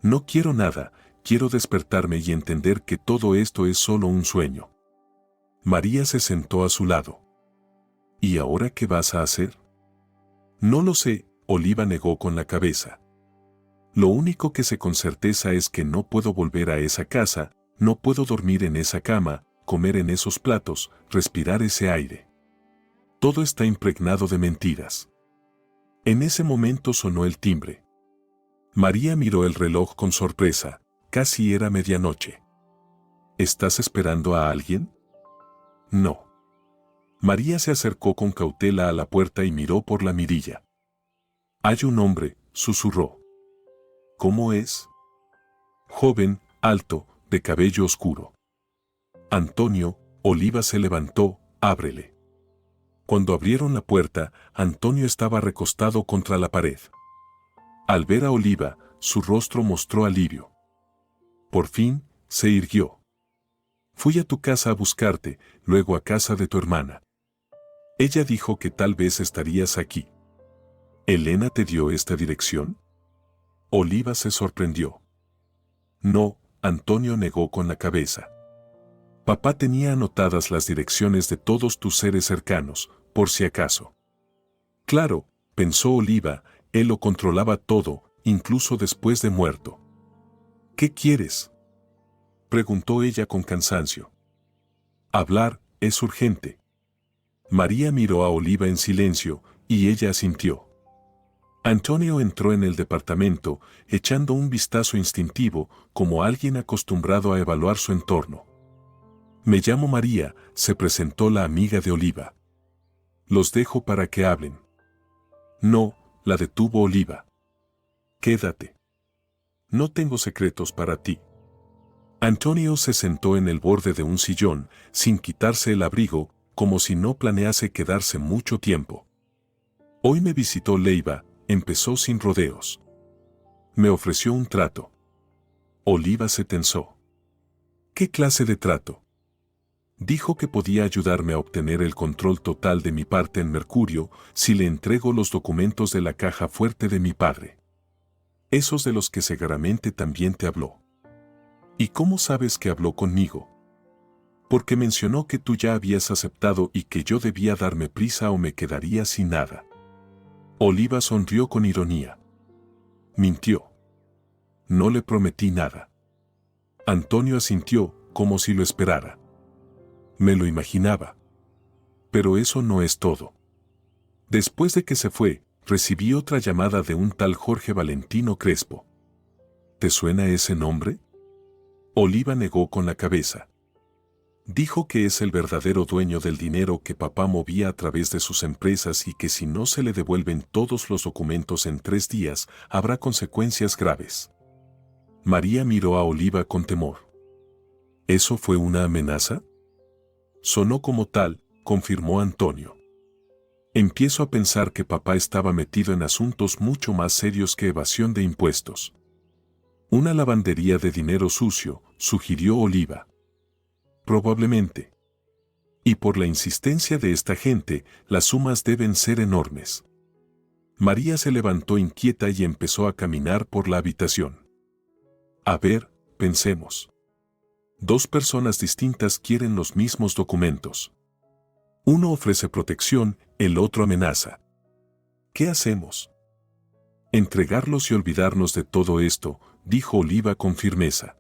No quiero nada, quiero despertarme y entender que todo esto es solo un sueño. María se sentó a su lado. ¿Y ahora qué vas a hacer? No lo sé, Oliva negó con la cabeza. Lo único que sé con certeza es que no puedo volver a esa casa, no puedo dormir en esa cama, comer en esos platos, respirar ese aire. Todo está impregnado de mentiras. En ese momento sonó el timbre. María miró el reloj con sorpresa, casi era medianoche. ¿Estás esperando a alguien? No. María se acercó con cautela a la puerta y miró por la mirilla. Hay un hombre, susurró. ¿Cómo es? Joven, alto, de cabello oscuro. Antonio, Oliva se levantó, ábrele. Cuando abrieron la puerta, Antonio estaba recostado contra la pared. Al ver a Oliva, su rostro mostró alivio. Por fin, se irguió. Fui a tu casa a buscarte, luego a casa de tu hermana. Ella dijo que tal vez estarías aquí. ¿Elena te dio esta dirección? Oliva se sorprendió. No, Antonio negó con la cabeza. Papá tenía anotadas las direcciones de todos tus seres cercanos, por si acaso. Claro, pensó Oliva, él lo controlaba todo, incluso después de muerto. ¿Qué quieres?, preguntó ella con cansancio. Hablar es urgente. María miró a Oliva en silencio, y ella asintió. Antonio entró en el departamento, echando un vistazo instintivo, como alguien acostumbrado a evaluar su entorno. Me llamo María, se presentó la amiga de Oliva. Los dejo para que hablen. No, la detuvo Oliva. Quédate. No tengo secretos para ti. Antonio se sentó en el borde de un sillón, sin quitarse el abrigo, como si no planease quedarse mucho tiempo. Hoy me visitó Leiva, empezó sin rodeos. Me ofreció un trato. Oliva se tensó. ¿Qué clase de trato? Dijo que podía ayudarme a obtener el control total de mi parte en Mercurio si le entrego los documentos de la caja fuerte de mi padre. Esos de los que seguramente también te habló. ¿Y cómo sabes que habló conmigo? Porque mencionó que tú ya habías aceptado y que yo debía darme prisa o me quedaría sin nada. Oliva sonrió con ironía. Mintió. No le prometí nada. Antonio asintió, como si lo esperara. Me lo imaginaba. Pero eso no es todo. Después de que se fue, recibí otra llamada de un tal Jorge Valentino Crespo. ¿Te suena ese nombre? Oliva negó con la cabeza. Dijo que es el verdadero dueño del dinero que papá movía a través de sus empresas y que si no se le devuelven todos los documentos en 3 días, habrá consecuencias graves. María miró a Oliva con temor. ¿Eso fue una amenaza? Sonó como tal, confirmó Antonio. Empiezo a pensar que papá estaba metido en asuntos mucho más serios que evasión de impuestos. Una lavandería de dinero sucio, sugirió Oliva. Probablemente. Y por la insistencia de esta gente, las sumas deben ser enormes. María se levantó inquieta y empezó a caminar por la habitación. A ver, pensemos. 2 personas distintas quieren los mismos documentos. Uno ofrece protección, el otro amenaza. ¿Qué hacemos? Entregarlos y olvidarnos de todo esto, dijo Oliva con firmeza.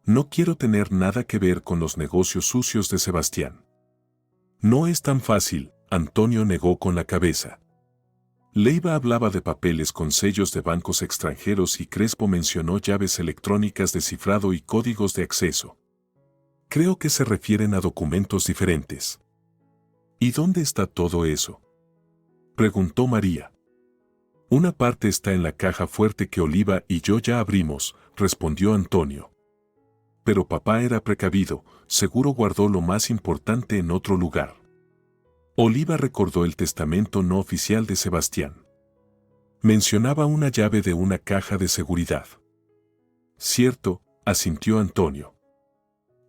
No quiero tener nada que ver con los negocios sucios de Sebastián. No es tan fácil, Antonio negó con la cabeza. Leiva hablaba de papeles con sellos de bancos extranjeros y Crespo mencionó llaves electrónicas de cifrado y códigos de acceso. Creo que se refieren a documentos diferentes. ¿Y dónde está todo eso?, preguntó María. Una parte está en la caja fuerte que Oliva y yo ya abrimos, respondió Antonio. Pero papá era precavido, seguro guardó lo más importante en otro lugar. Oliva recordó el testamento no oficial de Sebastián. Mencionaba una llave de una caja de seguridad. Cierto, asintió Antonio.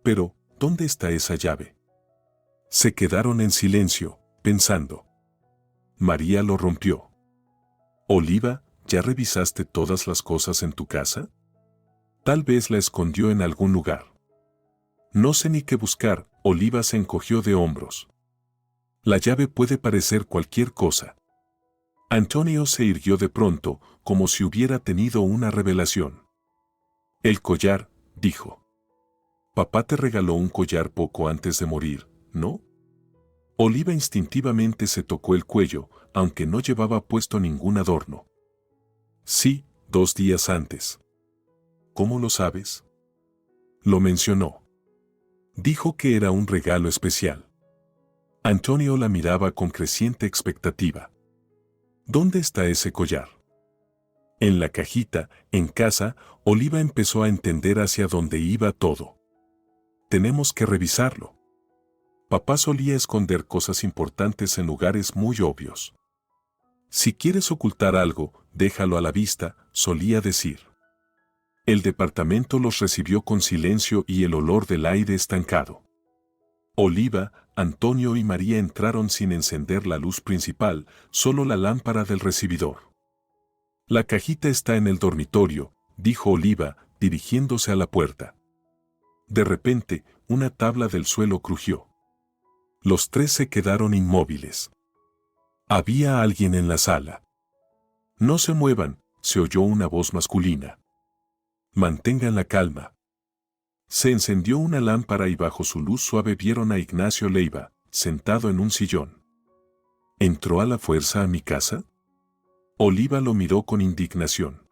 Pero, ¿dónde está esa llave? Se quedaron en silencio, pensando. María lo rompió. Oliva, ¿ya revisaste todas las cosas en tu casa? Tal vez la escondió en algún lugar. No sé ni qué buscar, Oliva se encogió de hombros. La llave puede parecer cualquier cosa. Antonio se irguió de pronto, como si hubiera tenido una revelación. El collar, dijo. Papá te regaló un collar poco antes de morir, ¿no? Oliva instintivamente se tocó el cuello, aunque no llevaba puesto ningún adorno. Sí, 2 días antes. ¿Cómo lo sabes? Lo mencionó. Dijo que era un regalo especial. Antonio la miraba con creciente expectativa. ¿Dónde está ese collar? En la cajita, en casa, Oliva empezó a entender hacia dónde iba todo. Tenemos que revisarlo. Papá solía esconder cosas importantes en lugares muy obvios. Si quieres ocultar algo, déjalo a la vista, solía decir. El departamento los recibió con silencio y el olor del aire estancado. Oliva, Antonio y María entraron sin encender la luz principal, solo la lámpara del recibidor. La cajita está en el dormitorio, dijo Oliva, dirigiéndose a la puerta. De repente, una tabla del suelo crujió. Los tres se quedaron inmóviles. Había alguien en la sala. No se muevan, se oyó una voz masculina. Mantengan la calma. Se encendió una lámpara y bajo su luz suave vieron a Ignacio Leiva, sentado en un sillón. ¿Entró a la fuerza a mi casa? Oliva lo miró con indignación.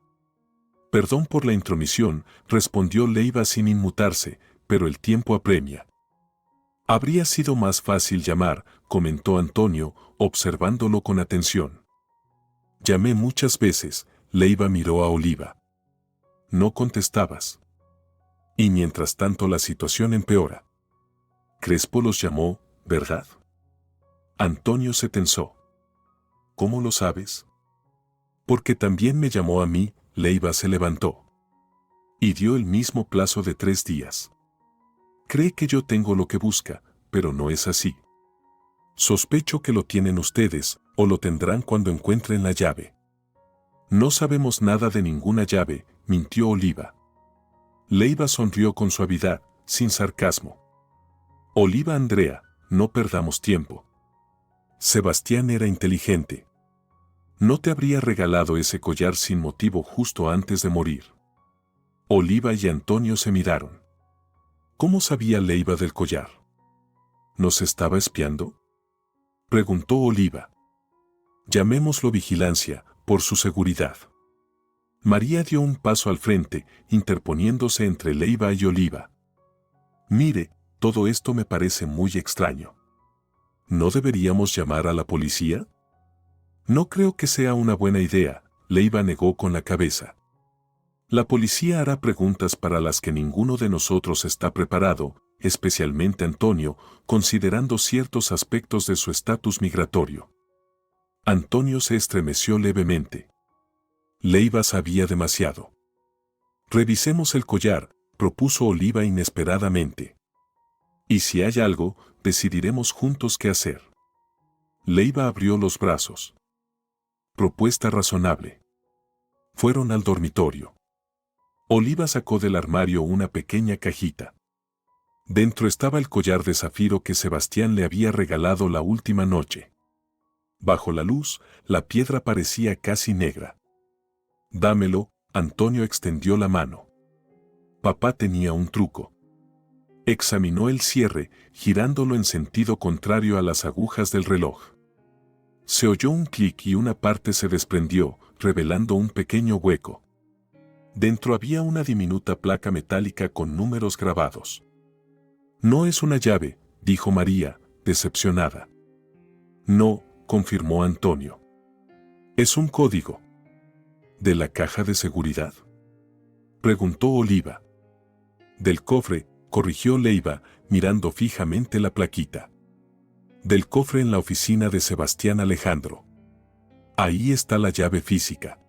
Perdón por la intromisión, respondió Leiva sin inmutarse, pero el tiempo apremia. Habría sido más fácil llamar, comentó Antonio, observándolo con atención. Llamé muchas veces, Leiva miró a Oliva. No contestabas. Y mientras tanto la situación empeora. Crespo los llamó, ¿verdad? Antonio se tensó. ¿Cómo lo sabes? Porque también me llamó a mí, Leiva se levantó. Y dio el mismo plazo de 3 días. Cree que yo tengo lo que busca, pero no es así. Sospecho que lo tienen ustedes, o lo tendrán cuando encuentren la llave. No sabemos nada de ninguna llave, mintió Oliva. Leiva sonrió con suavidad, sin sarcasmo. Oliva Andrea, no perdamos tiempo. Sebastián era inteligente. No te habría regalado ese collar sin motivo justo antes de morir. Oliva y Antonio se miraron. ¿Cómo sabía Leiva del collar? ¿Nos estaba espiando? Preguntó Oliva. Llamémoslo vigilancia, por su seguridad. María dio un paso al frente, interponiéndose entre Leiva y Oliva. Mire, todo esto me parece muy extraño. ¿No deberíamos llamar a la policía? No creo que sea una buena idea, Leiva negó con la cabeza. La policía hará preguntas para las que ninguno de nosotros está preparado, especialmente Antonio, considerando ciertos aspectos de su estatus migratorio. Antonio se estremeció levemente. Leiva sabía demasiado. Revisemos el collar, propuso Oliva inesperadamente. Y si hay algo, decidiremos juntos qué hacer. Leiva abrió los brazos. Propuesta razonable. Fueron al dormitorio. Oliva sacó del armario una pequeña cajita. Dentro estaba el collar de zafiro que Sebastián le había regalado la última noche. Bajo la luz, la piedra parecía casi negra. Dámelo, Antonio extendió la mano. Papá tenía un truco. Examinó el cierre, girándolo en sentido contrario a las agujas del reloj. Se oyó un clic y una parte se desprendió, revelando un pequeño hueco. Dentro había una diminuta placa metálica con números grabados. No es una llave, dijo María, decepcionada. No, confirmó Antonio. Es un código. ¿De la caja de seguridad? Preguntó Oliva. Del cofre, corrigió Leiva, mirando fijamente la plaquita. Del cofre en la oficina de Sebastián Alejandro. Ahí está la llave física.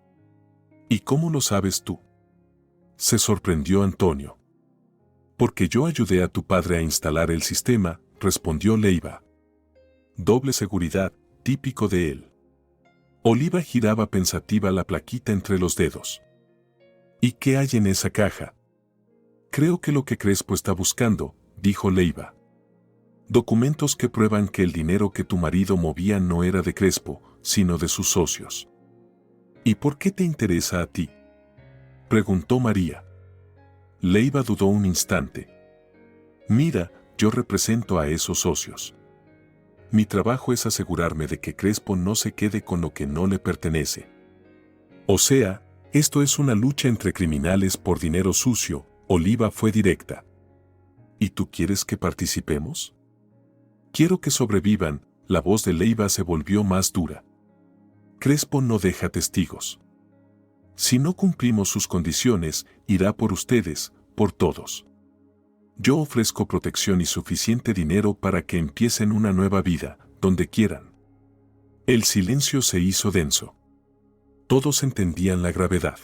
¿Y cómo lo sabes tú? Se sorprendió Antonio. Porque yo ayudé a tu padre a instalar el sistema, respondió Leiva. Doble seguridad, típico de él. Oliva giraba pensativa la plaquita entre los dedos. ¿Y qué hay en esa caja? Creo que lo que Crespo está buscando, dijo Leiva. Documentos que prueban que el dinero que tu marido movía no era de Crespo, sino de sus socios. ¿Y por qué te interesa a ti? Preguntó María. Leiva dudó un instante. Mira, yo represento a esos socios. Mi trabajo es asegurarme de que Crespo no se quede con lo que no le pertenece. O sea, esto es una lucha entre criminales por dinero sucio, Oliva fue directa. ¿Y tú quieres que participemos? Quiero que sobrevivan, la voz de Leiva se volvió más dura. Crespo no deja testigos. Si no cumplimos sus condiciones, irá por ustedes, por todos. Yo ofrezco protección y suficiente dinero para que empiecen una nueva vida, donde quieran. El silencio se hizo denso. Todos entendían la gravedad.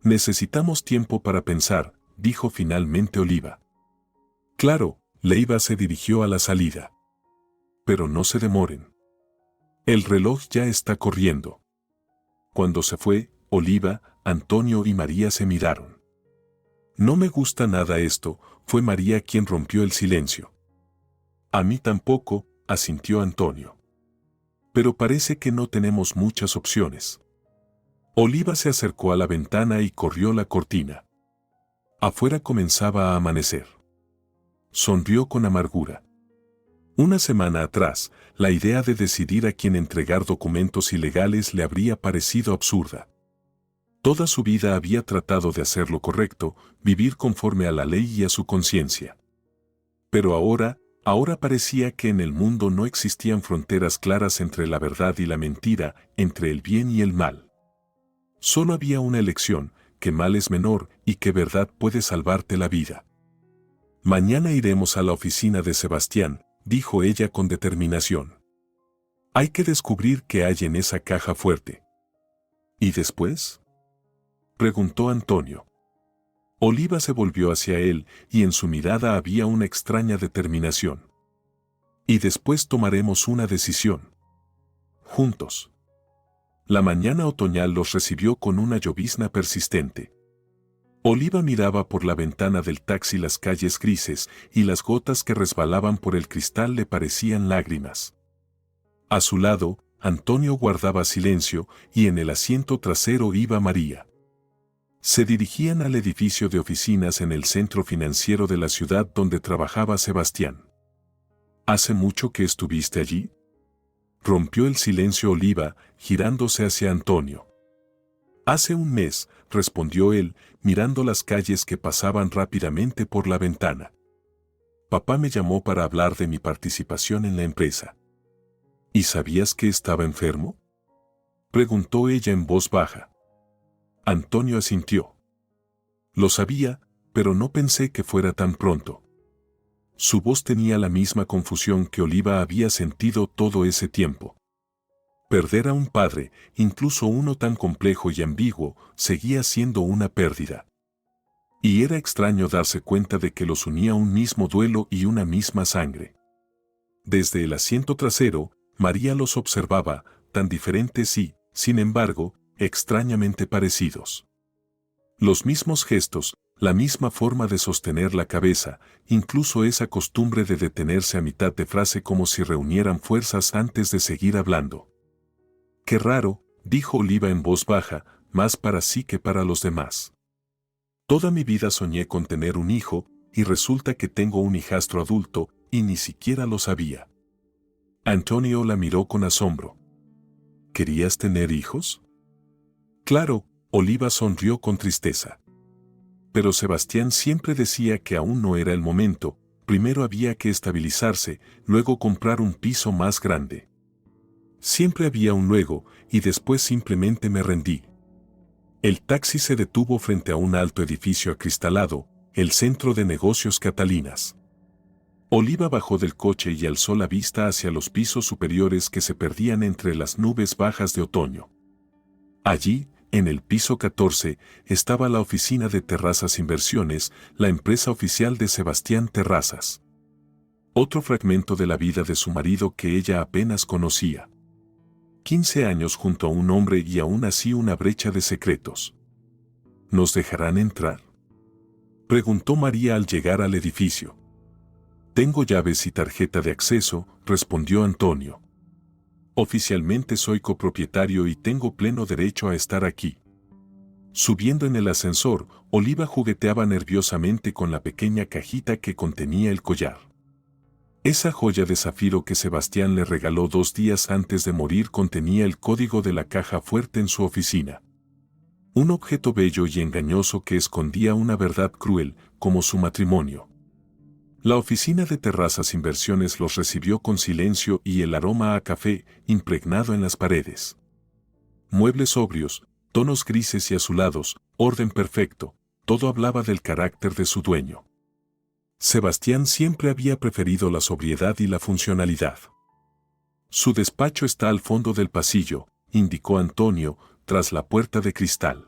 Necesitamos tiempo para pensar, dijo finalmente Oliva. Claro, Leiva se dirigió a la salida. Pero no se demoren. El reloj ya está corriendo. Cuando se fue, Oliva, Antonio y María se miraron. No me gusta nada esto, fue María quien rompió el silencio. A mí tampoco, asintió Antonio. Pero parece que no tenemos muchas opciones. Oliva se acercó a la ventana y corrió la cortina. Afuera comenzaba a amanecer. Sonrió con amargura. Una semana atrás, la idea de decidir a quién entregar documentos ilegales le habría parecido absurda. Toda su vida había tratado de hacer lo correcto, vivir conforme a la ley y a su conciencia. Pero ahora parecía que en el mundo no existían fronteras claras entre la verdad y la mentira, entre el bien y el mal. Solo había una elección, que mal es menor y que verdad puede salvarte la vida. Mañana iremos a la oficina de Sebastián, dijo ella con determinación. Hay que descubrir qué hay en esa caja fuerte. ¿Y después?, preguntó Antonio. Oliva se volvió hacia él y en su mirada había una extraña determinación. Y después tomaremos una decisión. Juntos. La mañana otoñal los recibió con una llovizna persistente. Oliva miraba por la ventana del taxi las calles grises y las gotas que resbalaban por el cristal le parecían lágrimas. A su lado, Antonio guardaba silencio y en el asiento trasero iba María. Se dirigían al edificio de oficinas en el centro financiero de la ciudad donde trabajaba Sebastián. ¿Hace mucho que estuviste allí?, rompió el silencio Oliva, girándose hacia Antonio. Hace un mes, respondió él, mirando las calles que pasaban rápidamente por la ventana. Papá me llamó para hablar de mi participación en la empresa. ¿Y sabías que estaba enfermo?, preguntó ella en voz baja. Antonio asintió. Lo sabía, pero no pensé que fuera tan pronto. Su voz tenía la misma confusión que Oliva había sentido todo ese tiempo. Perder a un padre, incluso uno tan complejo y ambiguo, seguía siendo una pérdida. Y era extraño darse cuenta de que los unía un mismo duelo y una misma sangre. Desde el asiento trasero, María los observaba, tan diferentes y, sin embargo, extrañamente parecidos. Los mismos gestos, la misma forma de sostener la cabeza, incluso esa costumbre de detenerse a mitad de frase como si reunieran fuerzas antes de seguir hablando. Qué raro, dijo Oliva en voz baja, más para sí que para los demás. Toda mi vida soñé con tener un hijo, y resulta que tengo un hijastro adulto, y ni siquiera lo sabía. Antonio la miró con asombro. ¿Querías tener hijos? Claro, Oliva sonrió con tristeza. Pero Sebastián siempre decía que aún no era el momento, primero había que estabilizarse, luego comprar un piso más grande. Siempre había un luego, y después simplemente me rendí. El taxi se detuvo frente a un alto edificio acristalado, el Centro de Negocios Catalinas. Oliva bajó del coche y alzó la vista hacia los pisos superiores que se perdían entre las nubes bajas de otoño. Allí, en el piso 14, estaba la oficina de Terrazas Inversiones, la empresa oficial de Sebastián Terrazas. Otro fragmento de la vida de su marido que ella apenas conocía. 15 años junto a un hombre y aún así una brecha de secretos. ¿Nos dejarán entrar?, preguntó María al llegar al edificio. Tengo llaves y tarjeta de acceso, respondió Antonio. Oficialmente soy copropietario y tengo pleno derecho a estar aquí. Subiendo en el ascensor, Oliva jugueteaba nerviosamente con la pequeña cajita que contenía el collar. Esa joya de zafiro que Sebastián le regaló 2 días antes de morir contenía el código de la caja fuerte en su oficina. Un objeto bello y engañoso que escondía una verdad cruel, como su matrimonio. La oficina de Terrazas Inversiones los recibió con silencio y el aroma a café impregnado en las paredes. Muebles sobrios, Tonos grises y azulados, orden perfecto, todo hablaba del carácter de su dueño. Sebastián siempre había preferido la sobriedad y la funcionalidad. Su despacho está al fondo del pasillo, indicó Antonio, tras la puerta de cristal.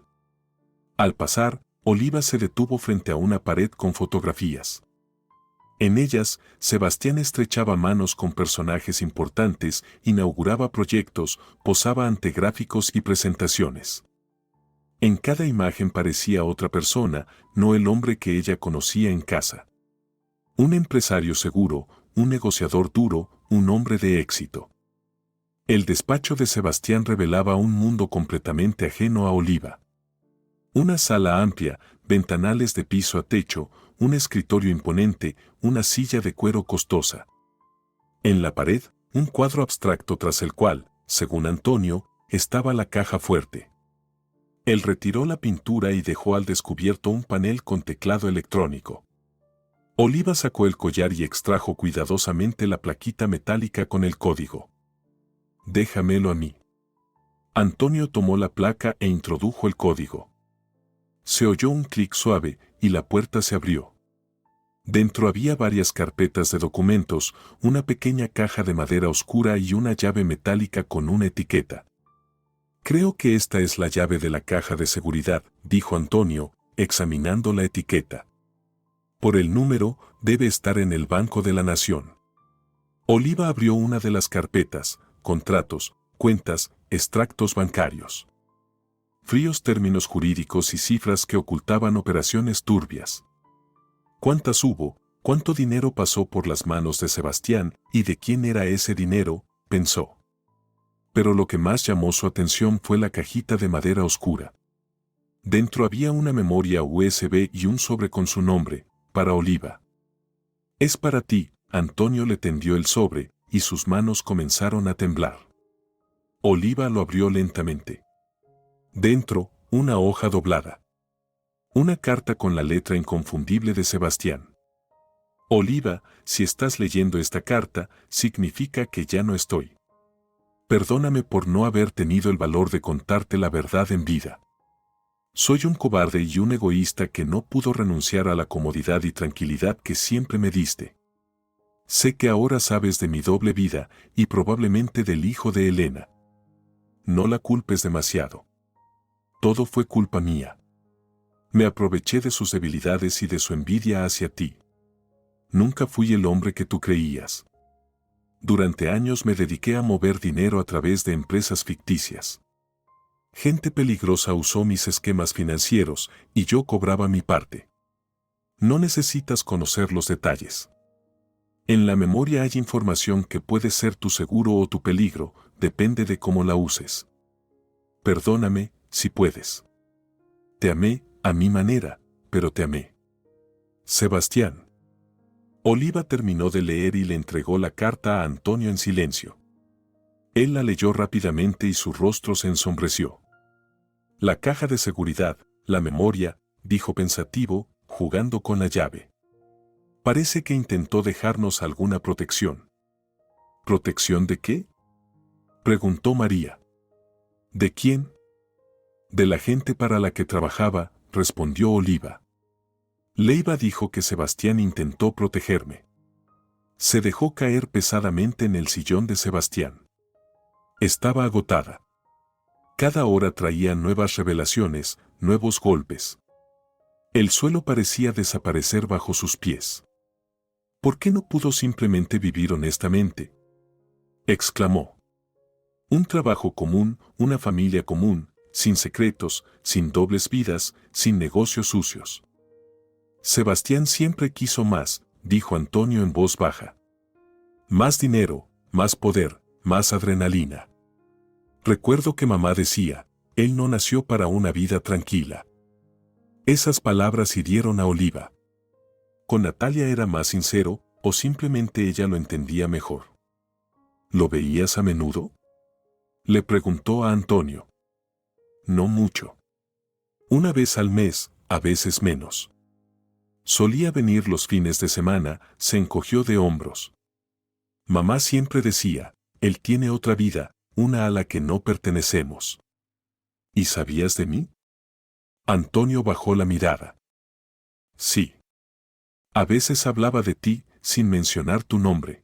Al pasar, Oliva se detuvo frente a una pared con fotografías. En ellas, Sebastián estrechaba manos con personajes importantes, inauguraba proyectos, posaba ante gráficos y presentaciones. En cada imagen parecía otra persona, no el hombre que ella conocía en casa. Un empresario seguro, un negociador duro, un hombre de éxito. El despacho de Sebastián revelaba un mundo completamente ajeno a Oliva. Una sala amplia, ventanales de piso a techo, un escritorio imponente, una silla de cuero costosa. En la pared, un cuadro abstracto tras el cual, según Antonio, estaba la caja fuerte. Él retiró la pintura y dejó al descubierto un panel con teclado electrónico. Oliva sacó el collar y extrajo cuidadosamente la plaquita metálica con el código. «Déjamelo a mí». Antonio tomó la placa e introdujo el código. Se oyó un clic suave y la puerta se abrió. Dentro había varias carpetas de documentos, una pequeña caja de madera oscura y una llave metálica con una etiqueta. «Creo que esta es la llave de la caja de seguridad», dijo Antonio, examinando la etiqueta. «Por el número, debe estar en el Banco de la Nación». Oliva abrió una de las carpetas, contratos, cuentas, extractos bancarios. Fríos términos jurídicos y cifras que ocultaban operaciones turbias. ¿Cuántas hubo? ¿Cuánto dinero pasó por las manos de Sebastián? ¿Y de quién era ese dinero?, pensó. Pero lo que más llamó su atención fue la cajita de madera oscura. Dentro había una memoria USB y un sobre con su nombre, para Oliva. «Es para ti», Antonio le tendió el sobre, y sus manos comenzaron a temblar. Oliva lo abrió lentamente. Dentro, una hoja doblada. Una carta con la letra inconfundible de Sebastián. «Oliva, si estás leyendo esta carta, significa que ya no estoy. Perdóname por no haber tenido el valor de contarte la verdad en vida. Soy un cobarde y un egoísta que no pudo renunciar a la comodidad y tranquilidad que siempre me diste. Sé que ahora sabes de mi doble vida y probablemente del hijo de Elena. No la culpes demasiado. Todo fue culpa mía. Me aproveché de sus debilidades y de su envidia hacia ti. Nunca fui el hombre que tú creías. Durante años me dediqué a mover dinero a través de empresas ficticias. Gente peligrosa usó mis esquemas financieros y yo cobraba mi parte. No necesitas conocer los detalles. En la memoria hay información que puede ser tu seguro o tu peligro, depende de cómo la uses. Perdóname, si puedes. Te amé, a mi manera, pero te amé. Sebastián». Oliva terminó de leer y le entregó la carta a Antonio en silencio. Él la leyó rápidamente y su rostro se ensombreció. «La caja de seguridad, la memoria», dijo pensativo, jugando con la llave. «Parece que intentó dejarnos alguna protección». «¿Protección de qué?», preguntó María. «¿De quién?». «De la gente para la que trabajaba», respondió Oliva. «Leiva dijo que Sebastián intentó protegerme». Se dejó caer pesadamente en el sillón de Sebastián. Estaba agotada. Cada hora traía nuevas revelaciones, nuevos golpes. El suelo parecía desaparecer bajo sus pies. «¿Por qué no pudo simplemente vivir honestamente?», exclamó. «Un trabajo común, una familia común, sin secretos, sin dobles vidas, sin negocios sucios». «Sebastián siempre quiso más», dijo Antonio en voz baja. «Más dinero, más poder, más adrenalina. Recuerdo que mamá decía, él no nació para una vida tranquila». Esas palabras hirieron a Oliva. ¿Con Natalia era más sincero, o simplemente ella lo entendía mejor? «¿Lo veías a menudo?», le preguntó a Antonio. «No mucho. Una vez al mes, a veces menos». Solía venir los fines de semana, se encogió de hombros. «Mamá siempre decía, él tiene otra vida, una a la que no pertenecemos». ¿Y sabías de mí? Antonio bajó la mirada. Sí. A veces hablaba de ti, sin mencionar tu nombre.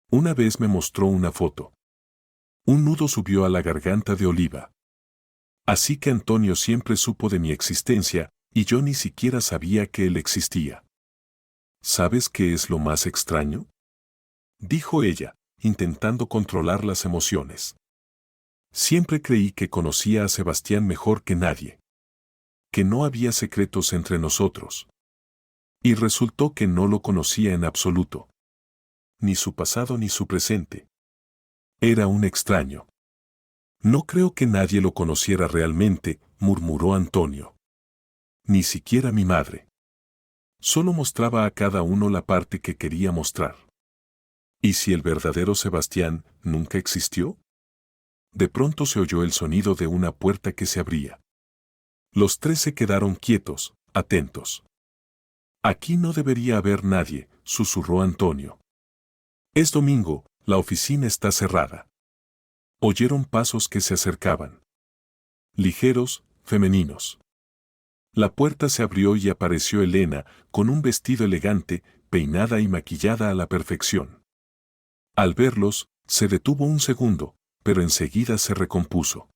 Una vez me mostró una foto. Un nudo subió a la garganta de Oliva. Así que Antonio siempre supo de mi existencia, y yo ni siquiera sabía que él existía. ¿Sabes qué es lo más extraño?, dijo ella, intentando controlar las emociones. Siempre creí que conocía a Sebastián mejor que nadie. Que no había secretos entre nosotros. Y resultó que no lo conocía en absoluto. Ni su pasado ni su presente. Era un extraño. No creo que nadie lo conociera realmente, murmuró Antonio. Ni siquiera mi madre. Solo mostraba a cada uno la parte que quería mostrar. ¿Y si el verdadero Sebastián nunca existió? De pronto se oyó el sonido de una puerta que se abría. Los tres se quedaron quietos, atentos. Aquí no debería haber nadie, susurró Antonio. Es domingo, la oficina está cerrada. Oyeron pasos que se acercaban. Ligeros, femeninos. La puerta se abrió y apareció Elena, con un vestido elegante, peinada y maquillada a la perfección. Al verlos, se detuvo un segundo, pero enseguida se recompuso.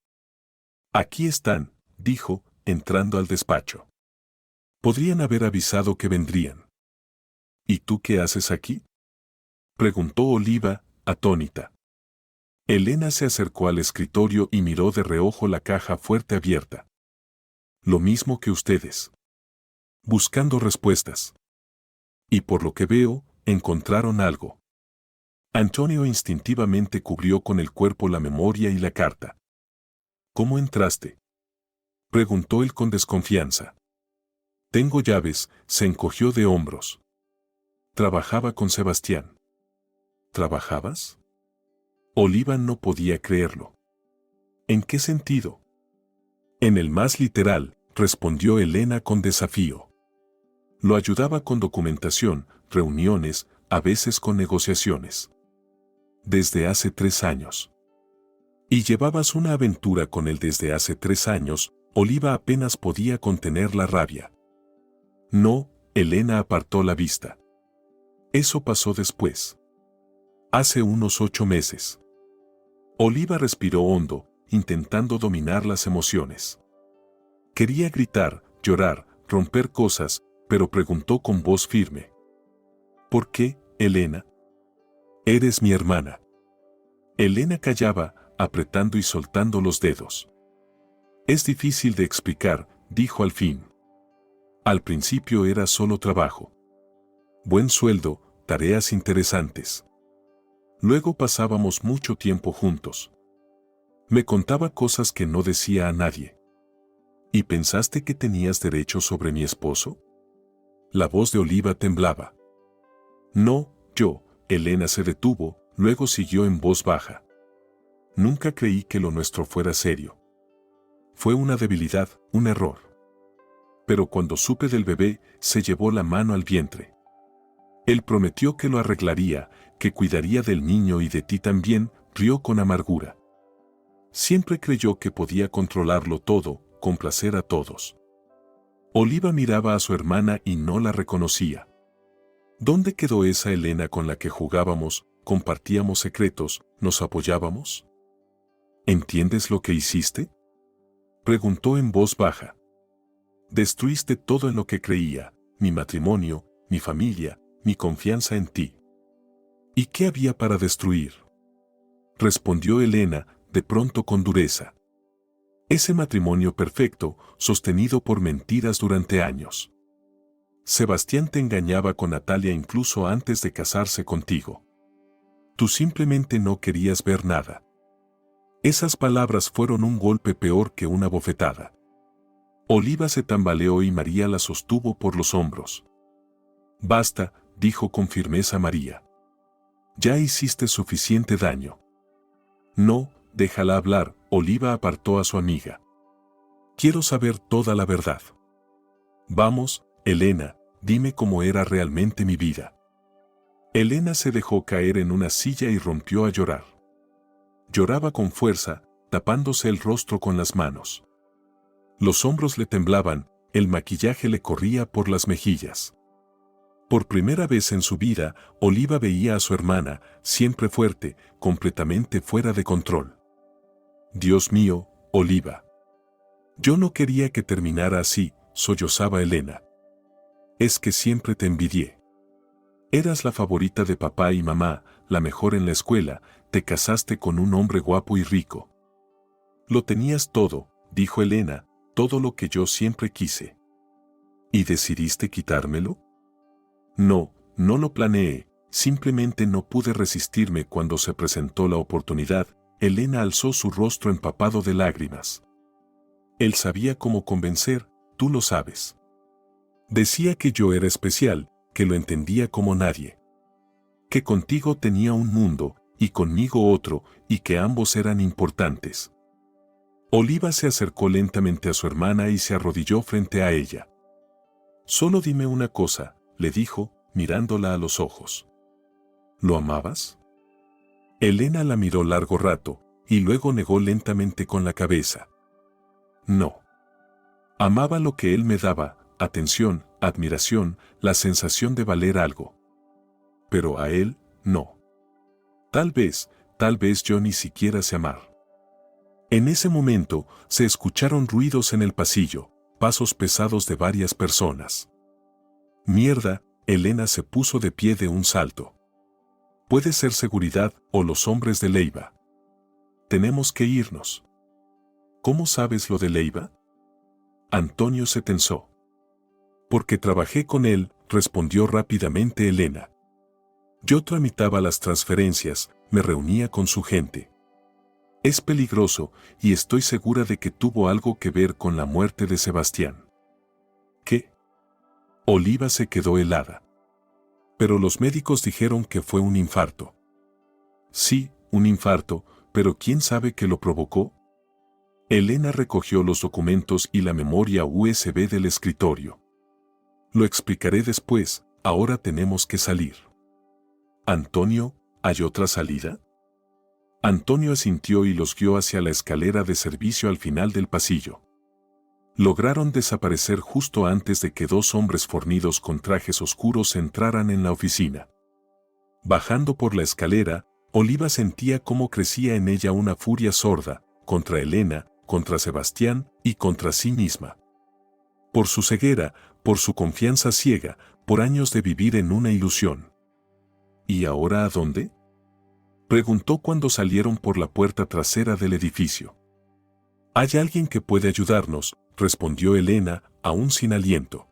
Aquí están, dijo, entrando al despacho. Podrían haber avisado que vendrían. ¿Y tú qué haces aquí?, preguntó Oliva, atónita. Elena se acercó al escritorio y miró de reojo la caja fuerte abierta. Lo mismo que ustedes. Buscando respuestas. Y por lo que veo, encontraron algo. Antonio instintivamente cubrió con el cuerpo la memoria y la carta. ¿Cómo entraste?, preguntó él con desconfianza. Tengo llaves, se encogió de hombros. Trabajaba con Sebastián. ¿Trabajabas? Oliva no podía creerlo. ¿En qué sentido? En el más literal, respondió Elena con desafío. Lo ayudaba con documentación, reuniones, a veces con negociaciones. Desde hace 3 años. Y llevabas una aventura con él desde hace 3 años, Oliva apenas podía contener la rabia. No, Elena apartó la vista. Eso pasó después. Hace unos 8 meses. Oliva respiró hondo, intentando dominar las emociones. Quería gritar, llorar, romper cosas, pero preguntó con voz firme. ¿Por qué, Elena? Eres mi hermana. Elena callaba, apretando y soltando los dedos. Es difícil de explicar, dijo al fin. Al principio era solo trabajo. Buen sueldo, tareas interesantes. Luego pasábamos mucho tiempo juntos. Me contaba cosas que no decía a nadie. ¿Y pensaste que tenías derecho sobre mi esposo? La voz de Oliva temblaba. No, yo, Elena se detuvo, luego siguió en voz baja. Nunca creí que lo nuestro fuera serio. Fue una debilidad, un error. Pero cuando supe del bebé, se llevó la mano al vientre. Él prometió que lo arreglaría, que cuidaría del niño y de ti también, rió con amargura. Siempre creyó que podía controlarlo todo, complacer a todos. Oliva miraba a su hermana y no la reconocía. ¿Dónde quedó esa Elena con la que jugábamos, compartíamos secretos, nos apoyábamos? ¿Entiendes lo que hiciste?, preguntó en voz baja. Destruiste todo en lo que creía, mi matrimonio, mi familia, mi confianza en ti. ¿Y qué había para destruir?, respondió Elena, de pronto con dureza. Ese matrimonio perfecto, sostenido por mentiras durante años. Sebastián te engañaba con Natalia incluso antes de casarse contigo. Tú simplemente no querías ver nada. Esas palabras fueron un golpe peor que una bofetada. Oliva se tambaleó y María la sostuvo por los hombros. Basta, dijo con firmeza María. Ya hiciste suficiente daño. No, déjala hablar, Oliva apartó a su amiga. Quiero saber toda la verdad. Vamos, Elena, dime cómo era realmente mi vida. Elena se dejó caer en una silla y rompió a llorar. Lloraba con fuerza, tapándose el rostro con las manos. Los hombros le temblaban, el maquillaje le corría por las mejillas. Por primera vez en su vida, Oliva veía a su hermana, siempre fuerte, completamente fuera de control. Dios mío, Oliva. Yo no quería que terminara así, sollozaba Elena. Es que siempre te envidié. Eras la favorita de papá y mamá, la mejor en la escuela, te casaste con un hombre guapo y rico. Lo tenías todo, dijo Elena, todo lo que yo siempre quise. ¿Y decidiste quitármelo? No, no lo planeé, simplemente no pude resistirme cuando se presentó la oportunidad. Elena alzó su rostro empapado de lágrimas. Él sabía cómo convencer, tú lo sabes. Decía que yo era especial, que lo entendía como nadie. Que contigo tenía un mundo, y conmigo otro, y que ambos eran importantes. Oliva se acercó lentamente a su hermana y se arrodilló frente a ella. Solo dime una cosa, le dijo, mirándola a los ojos. ¿Lo amabas? Elena la miró largo rato, y luego negó lentamente con la cabeza. No. Amaba lo que él me daba, atención, admiración, la sensación de valer algo. Pero a él, no. Tal vez yo ni siquiera sé amar. En ese momento, se escucharon ruidos en el pasillo, pasos pesados de varias personas. Mierda, Elena se puso de pie de un salto. Puede ser seguridad o los hombres de Leiva. Tenemos que irnos. ¿Cómo sabes lo de Leiva? Antonio se tensó. Porque trabajé con él, respondió rápidamente Elena. Yo tramitaba las transferencias, me reunía con su gente. Es peligroso, y estoy segura de que tuvo algo que ver con la muerte de Sebastián. ¿Qué? Oliva se quedó helada. Pero los médicos dijeron que fue un infarto. Sí, un infarto, pero ¿quién sabe qué lo provocó? Elena recogió los documentos y la memoria USB del escritorio. Lo explicaré después, ahora tenemos que salir. Antonio, ¿hay otra salida? Antonio asintió y los guió hacia la escalera de servicio al final del pasillo. Lograron desaparecer justo antes de que dos hombres fornidos con trajes oscuros entraran en la oficina. Bajando por la escalera, Oliva sentía cómo crecía en ella una furia sorda, contra Elena, contra Sebastián y contra sí misma. Por su ceguera, por su confianza ciega, por años de vivir en una ilusión. ¿Y ahora a dónde? Preguntó cuando salieron por la puerta trasera del edificio. Hay alguien que puede ayudarnos, respondió Elena, aún sin aliento.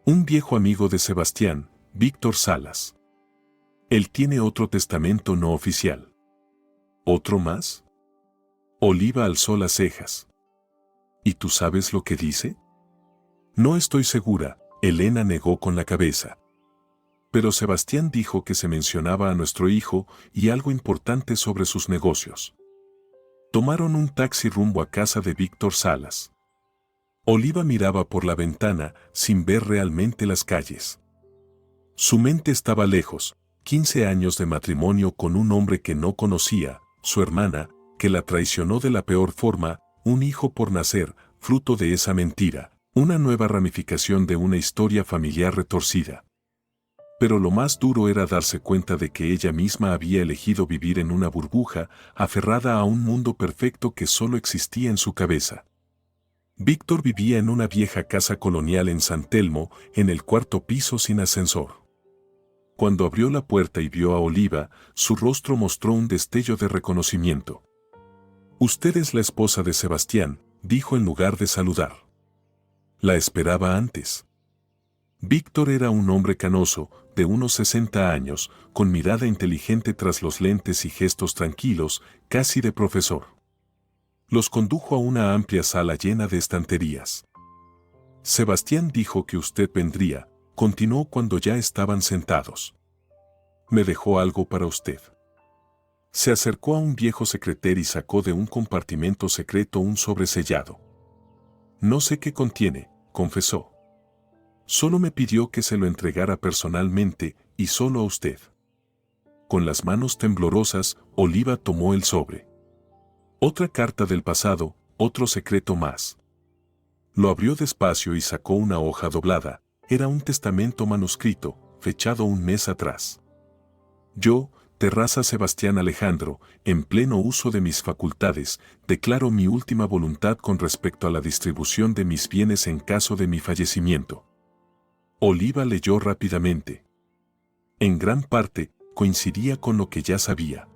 Un viejo amigo de Sebastián, Víctor Salas. Él tiene otro testamento no oficial. ¿Otro más? Oliva alzó las cejas. ¿Y tú sabes lo que dice? No estoy segura, Elena negó con la cabeza. Pero Sebastián dijo que se mencionaba a nuestro hijo y algo importante sobre sus negocios. Tomaron un taxi rumbo a casa de Víctor Salas. Oliva miraba por la ventana sin ver realmente las calles. Su mente estaba lejos, 15 años de matrimonio con un hombre que no conocía, su hermana, que la traicionó de la peor forma, un hijo por nacer, fruto de esa mentira, una nueva ramificación de una historia familiar retorcida. Pero lo más duro era darse cuenta de que ella misma había elegido vivir en una burbuja, aferrada a un mundo perfecto que solo existía en su cabeza. Víctor vivía en una vieja casa colonial en San Telmo, en el cuarto piso sin ascensor. Cuando abrió la puerta y vio a Oliva, su rostro mostró un destello de reconocimiento. «Usted es la esposa de Sebastián», dijo en lugar de saludar. La esperaba antes. Víctor era un hombre canoso, de unos 60 años, con mirada inteligente tras los lentes y gestos tranquilos, casi de profesor. Los condujo a una amplia sala llena de estanterías. Sebastián dijo que usted vendría, continuó cuando ya estaban sentados. Me dejó algo para usted. Se acercó a un viejo secreter y sacó de un compartimento secreto un sobre sellado. No sé qué contiene, confesó. Solo me pidió que se lo entregara personalmente, y solo a usted. Con las manos temblorosas, Oliva tomó el sobre. Otra carta del pasado, otro secreto más. Lo abrió despacio y sacó una hoja doblada. Era un testamento manuscrito, fechado un mes atrás. Yo, Terraza Sebastián Alejandro, en pleno uso de mis facultades, declaro mi última voluntad con respecto a la distribución de mis bienes en caso de mi fallecimiento. Oliva leyó rápidamente. En gran parte, coincidía con lo que ya sabía.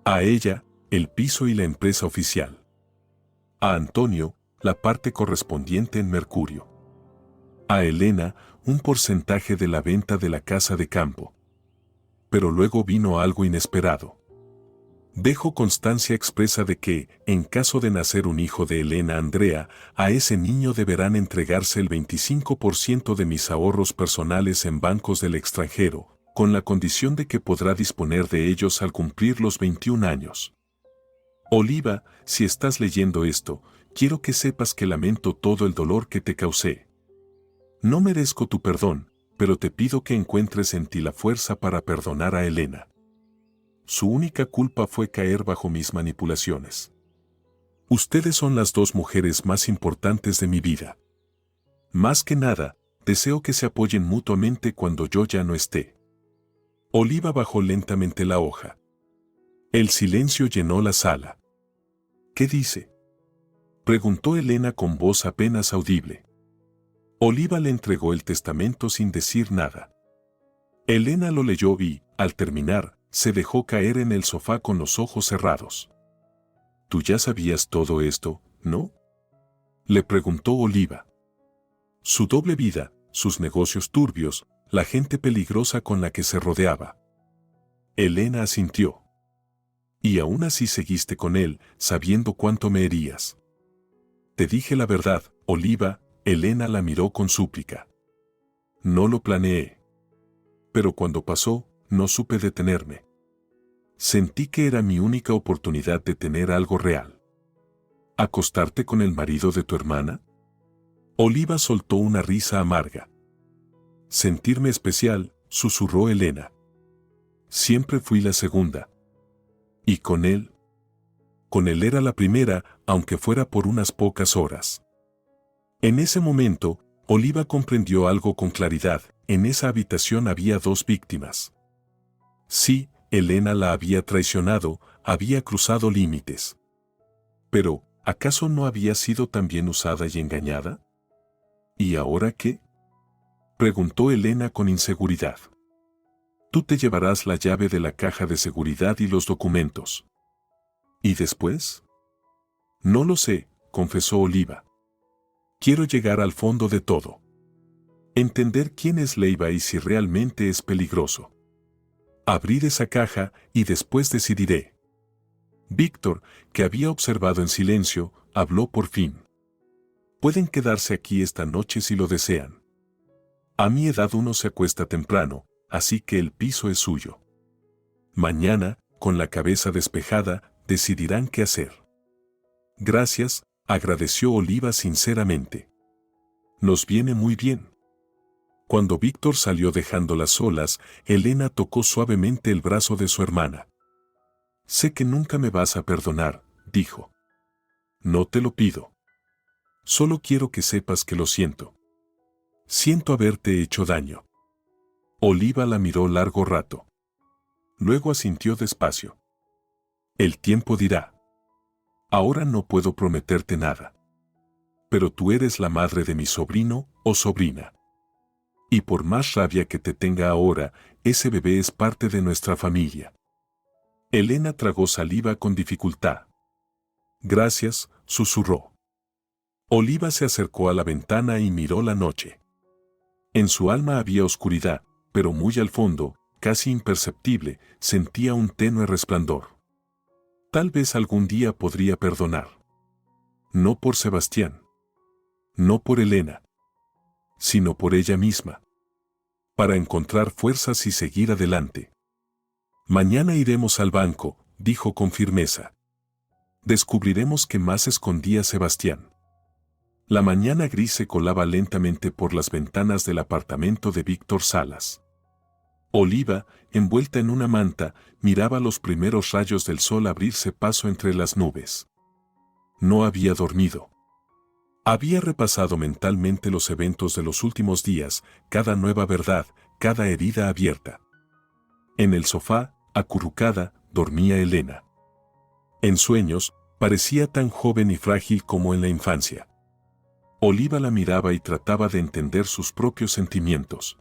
A ella, el piso y la empresa oficial. A Antonio, la parte correspondiente en Mercurio. A Elena, un porcentaje de la venta de la casa de campo. Pero luego vino algo inesperado. Dejo constancia expresa de que, en caso de nacer un hijo de Elena Andrea, a ese niño deberán entregarse el 25% de mis ahorros personales en bancos del extranjero, con la condición de que podrá disponer de ellos al cumplir los 21 años. Oliva, si estás leyendo esto, quiero que sepas que lamento todo el dolor que te causé. No merezco tu perdón, pero te pido que encuentres en ti la fuerza para perdonar a Elena. Su única culpa fue caer bajo mis manipulaciones. Ustedes son las dos mujeres más importantes de mi vida. Más que nada, deseo que se apoyen mutuamente cuando yo ya no esté. Oliva bajó lentamente la hoja. El silencio llenó la sala. ¿Qué dice?, preguntó Elena con voz apenas audible. Oliva le entregó el testamento sin decir nada. Elena lo leyó y, al terminar, se dejó caer en el sofá con los ojos cerrados. ¿Tú ya sabías todo esto, no?, le preguntó Oliva. Su doble vida, sus negocios turbios, la gente peligrosa con la que se rodeaba. Elena asintió. Y aún así seguiste con él, sabiendo cuánto me herías. Te dije la verdad, Oliva. Elena la miró con súplica. No lo planeé. Pero cuando pasó, no supe detenerme. Sentí que era mi única oportunidad de tener algo real. ¿Acostarte con el marido de tu hermana? Oliva soltó una risa amarga. Sentirme especial, susurró Elena. Siempre fui la segunda. ¿Y con él? Con él era la primera, aunque fuera por unas pocas horas. En ese momento, Oliva comprendió algo con claridad. En esa habitación había dos víctimas. Sí, Elena la había traicionado, había cruzado límites. Pero, ¿acaso no había sido también usada y engañada? ¿Y ahora qué?, preguntó Elena con inseguridad. Tú te llevarás la llave de la caja de seguridad y los documentos. ¿Y después? No lo sé, confesó Oliva. Quiero llegar al fondo de todo. Entender quién es Leiva y si realmente es peligroso. Abrir esa caja y después decidiré. Víctor, que había observado en silencio, habló por fin. Pueden quedarse aquí esta noche si lo desean. A mi edad uno se acuesta temprano, así que el piso es suyo. Mañana, con la cabeza despejada, decidirán qué hacer. Gracias, agradeció Oliva sinceramente. Nos viene muy bien. Cuando Víctor salió dejándolas solas, Elena tocó suavemente el brazo de su hermana. Sé que nunca me vas a perdonar, dijo. No te lo pido. Solo quiero que sepas que lo siento. Siento haberte hecho daño. Oliva la miró largo rato. Luego asintió despacio. El tiempo dirá. Ahora no puedo prometerte nada. Pero tú eres la madre de mi sobrino o sobrina. Y por más rabia que te tenga ahora, ese bebé es parte de nuestra familia. Elena tragó saliva con dificultad. Gracias, susurró. Oliva se acercó a la ventana y miró la noche. En su alma había oscuridad, pero muy al fondo, casi imperceptible, sentía un tenue resplandor. Tal vez algún día podría perdonar. No por Sebastián. No por Elena. Sino por ella misma. Para encontrar fuerzas y seguir adelante. Mañana iremos al banco, dijo con firmeza. Descubriremos qué más escondía Sebastián. La mañana gris se colaba lentamente por las ventanas del apartamento de Víctor Salas. Oliva, envuelta en una manta, miraba los primeros rayos del sol abrirse paso entre las nubes. No había dormido. Había repasado mentalmente los eventos de los últimos días, cada nueva verdad, cada herida abierta. En el sofá, acurrucada, dormía Elena. En sueños, parecía tan joven y frágil como en la infancia. Oliva la miraba y trataba de entender sus propios sentimientos.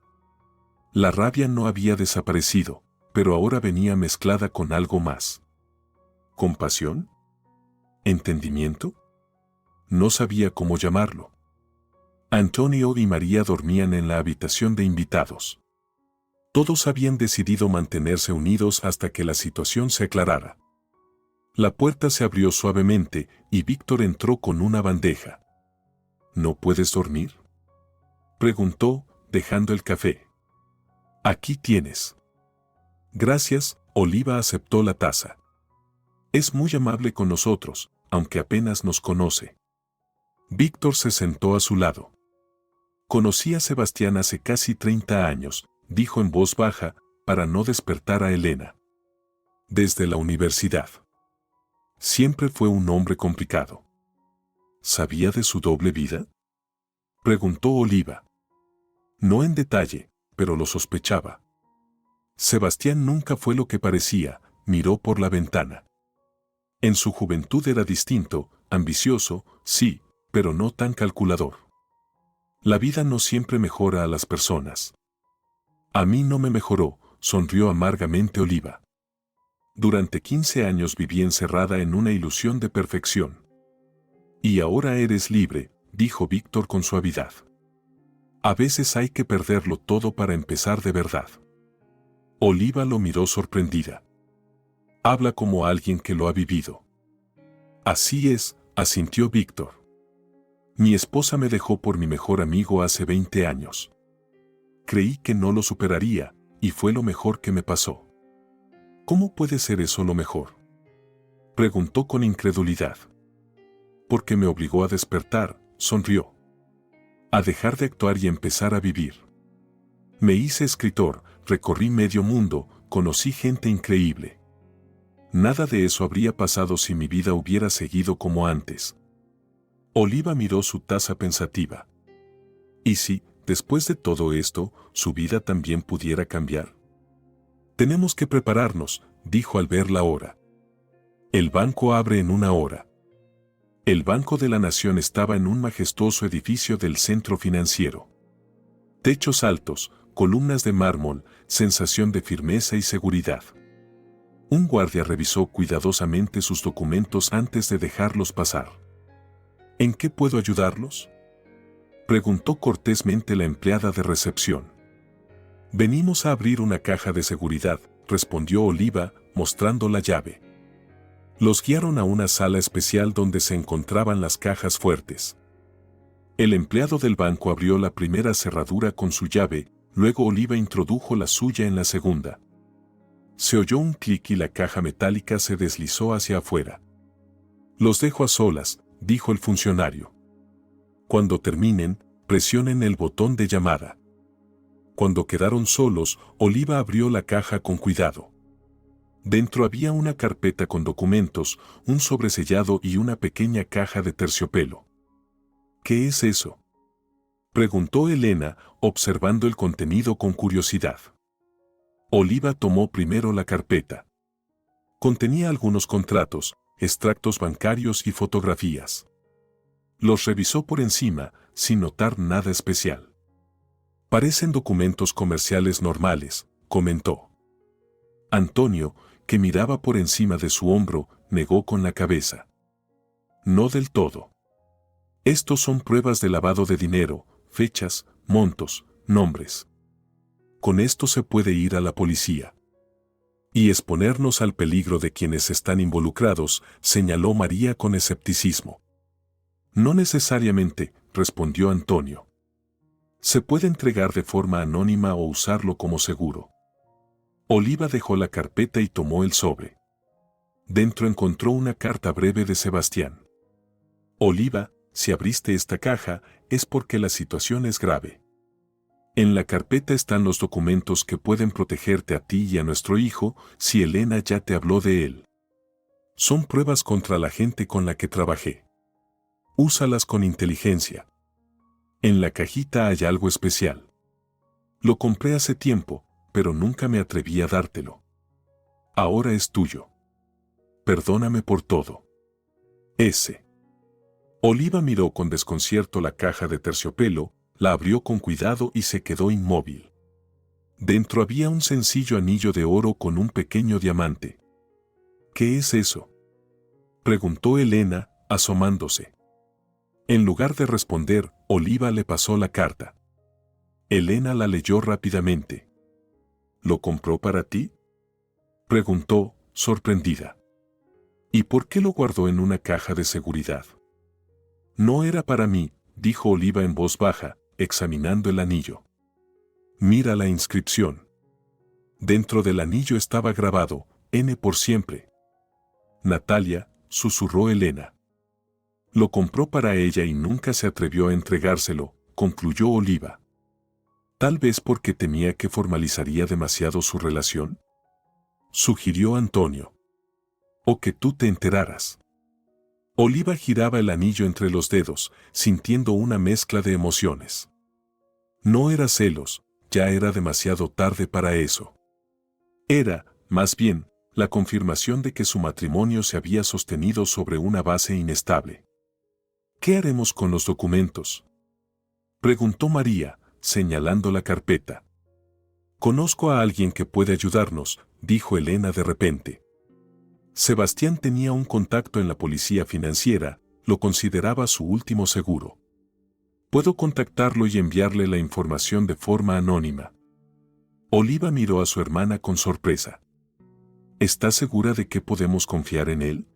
La rabia no había desaparecido, pero ahora venía mezclada con algo más. ¿Compasión? ¿Entendimiento? No sabía cómo llamarlo. Antonio y María dormían en la habitación de invitados. Todos habían decidido mantenerse unidos hasta que la situación se aclarara. La puerta se abrió suavemente y Víctor entró con una bandeja. ¿No puedes dormir?, preguntó, dejando el café. Aquí tienes. Gracias, Oliva aceptó la taza. Es muy amable con nosotros, aunque apenas nos conoce. Víctor se sentó a su lado. Conocí a Sebastián hace casi 30 años, dijo en voz baja, para no despertar a Elena. Desde la universidad. Siempre fue un hombre complicado. ¿Sabía de su doble vida?, preguntó Oliva. No en detalle, pero lo sospechaba. Sebastián nunca fue lo que parecía, miró por la ventana. En su juventud era distinto, ambicioso, sí, pero no tan calculador. La vida no siempre mejora a las personas. A mí no me mejoró, sonrió amargamente Oliva. Durante 15 años viví encerrada en una ilusión de perfección. Y ahora eres libre, dijo Víctor con suavidad. A veces hay que perderlo todo para empezar de verdad. Oliva lo miró sorprendida. Habla como alguien que lo ha vivido. Así es, asintió Víctor. Mi esposa me dejó por mi mejor amigo hace 20 años. Creí que no lo superaría, y fue lo mejor que me pasó. ¿Cómo puede ser eso lo mejor?, preguntó con incredulidad. Porque me obligó a despertar, sonrió. A dejar de actuar y empezar a vivir. Me hice escritor, recorrí medio mundo, conocí gente increíble. Nada de eso habría pasado si mi vida hubiera seguido como antes. Oliva miró su taza pensativa. ¿Y si, después de todo esto, su vida también pudiera cambiar? Tenemos que prepararnos, dijo al ver la hora. El banco abre en 1 hora. El Banco de la Nación estaba en un majestuoso edificio del centro financiero. Techos altos, columnas de mármol, sensación de firmeza y seguridad. Un guardia revisó cuidadosamente sus documentos antes de dejarlos pasar. ¿En qué puedo ayudarlos?, preguntó cortésmente la empleada de recepción. Venimos a abrir una caja de seguridad, respondió Oliva, mostrando la llave. Los guiaron a una sala especial donde se encontraban las cajas fuertes. El empleado del banco abrió la primera cerradura con su llave, luego Oliva introdujo la suya en la segunda. Se oyó un clic y la caja metálica se deslizó hacia afuera. Los dejo a solas, dijo el funcionario. Cuando terminen, presionen el botón de llamada. Cuando quedaron solos, Oliva abrió la caja con cuidado. Dentro había una carpeta con documentos, un sobresellado y una pequeña caja de terciopelo. ¿Qué es eso?, preguntó Elena, observando el contenido con curiosidad. Oliva tomó primero la carpeta. Contenía algunos contratos, extractos bancarios y fotografías. Los revisó por encima, sin notar nada especial. Parecen documentos comerciales normales, comentó. Antonio, que miraba por encima de su hombro, negó con la cabeza. No del todo. Estos son pruebas de lavado de dinero, fechas, montos, nombres. Con esto se puede ir a la policía. Y exponernos al peligro de quienes están involucrados, señaló María con escepticismo. No necesariamente, respondió Antonio. Se puede entregar de forma anónima o usarlo como seguro. Oliva dejó la carpeta y tomó el sobre. Dentro encontró una carta breve de Sebastián. Oliva, si abriste esta caja, es porque la situación es grave. En la carpeta están los documentos que pueden protegerte a ti y a nuestro hijo, si Elena ya te habló de él. Son pruebas contra la gente con la que trabajé. Úsalas con inteligencia. En la cajita hay algo especial. Lo compré hace tiempo, pero nunca me atreví a dártelo. Ahora es tuyo. Perdóname por todo. S. Oliva miró con desconcierto la caja de terciopelo, la abrió con cuidado y se quedó inmóvil. Dentro había un sencillo anillo de oro con un pequeño diamante. ¿Qué es eso?, preguntó Elena, asomándose. En lugar de responder, Oliva le pasó la carta. Elena la leyó rápidamente. ¿Lo compró para ti?, preguntó, sorprendida. ¿Y por qué lo guardó en una caja de seguridad? No era para mí, dijo Oliva en voz baja, examinando el anillo. Mira la inscripción. Dentro del anillo estaba grabado, N por siempre. Natalia, susurró Elena. Lo compró para ella y nunca se atrevió a entregárselo, concluyó Oliva. Tal vez porque temía que formalizaría demasiado su relación, sugirió Antonio. O que tú te enteraras. Oliva giraba el anillo entre los dedos, sintiendo una mezcla de emociones. No era celos, ya era demasiado tarde para eso. Era, más bien, la confirmación de que su matrimonio se había sostenido sobre una base inestable. ¿Qué haremos con los documentos?, preguntó María, señalando la carpeta. Conozco a alguien que puede ayudarnos, dijo Elena de repente. Sebastián tenía un contacto en la policía financiera, lo consideraba su último seguro. Puedo contactarlo y enviarle la información de forma anónima. Oliva miró a su hermana con sorpresa. ¿Estás segura de que podemos confiar en él?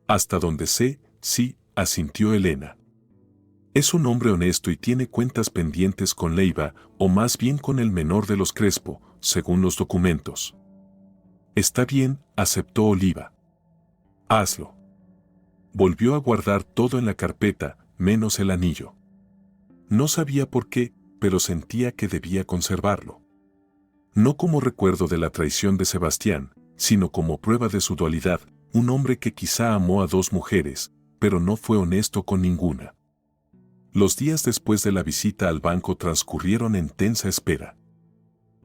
Hasta donde sé, sí, asintió Elena. Es un hombre honesto y tiene cuentas pendientes con Leiva, o más bien con el menor de los Crespo, según los documentos. Está bien, aceptó Oliva. Hazlo. Volvió a guardar todo en la carpeta, menos el anillo. No sabía por qué, pero sentía que debía conservarlo. No como recuerdo de la traición de Sebastián, sino como prueba de su dualidad, un hombre que quizá amó a dos mujeres, pero no fue honesto con ninguna. Los días después de la visita al banco transcurrieron en tensa espera.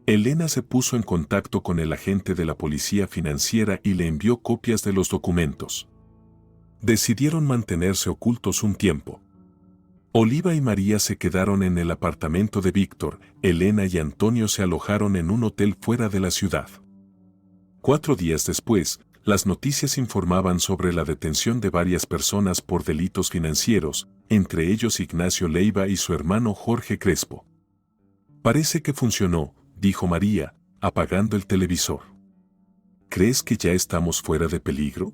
Elena se puso en contacto con el agente de la policía financiera y le envió copias de los documentos. Decidieron mantenerse ocultos un tiempo. Oliva y María se quedaron en el apartamento de Víctor, Elena y Antonio se alojaron en un hotel fuera de la ciudad. 4 días después, las noticias informaban sobre la detención de varias personas por delitos financieros, entre ellos Ignacio Leiva y su hermano Jorge Crespo. Parece que funcionó, dijo María, apagando el televisor. ¿Crees que ya estamos fuera de peligro?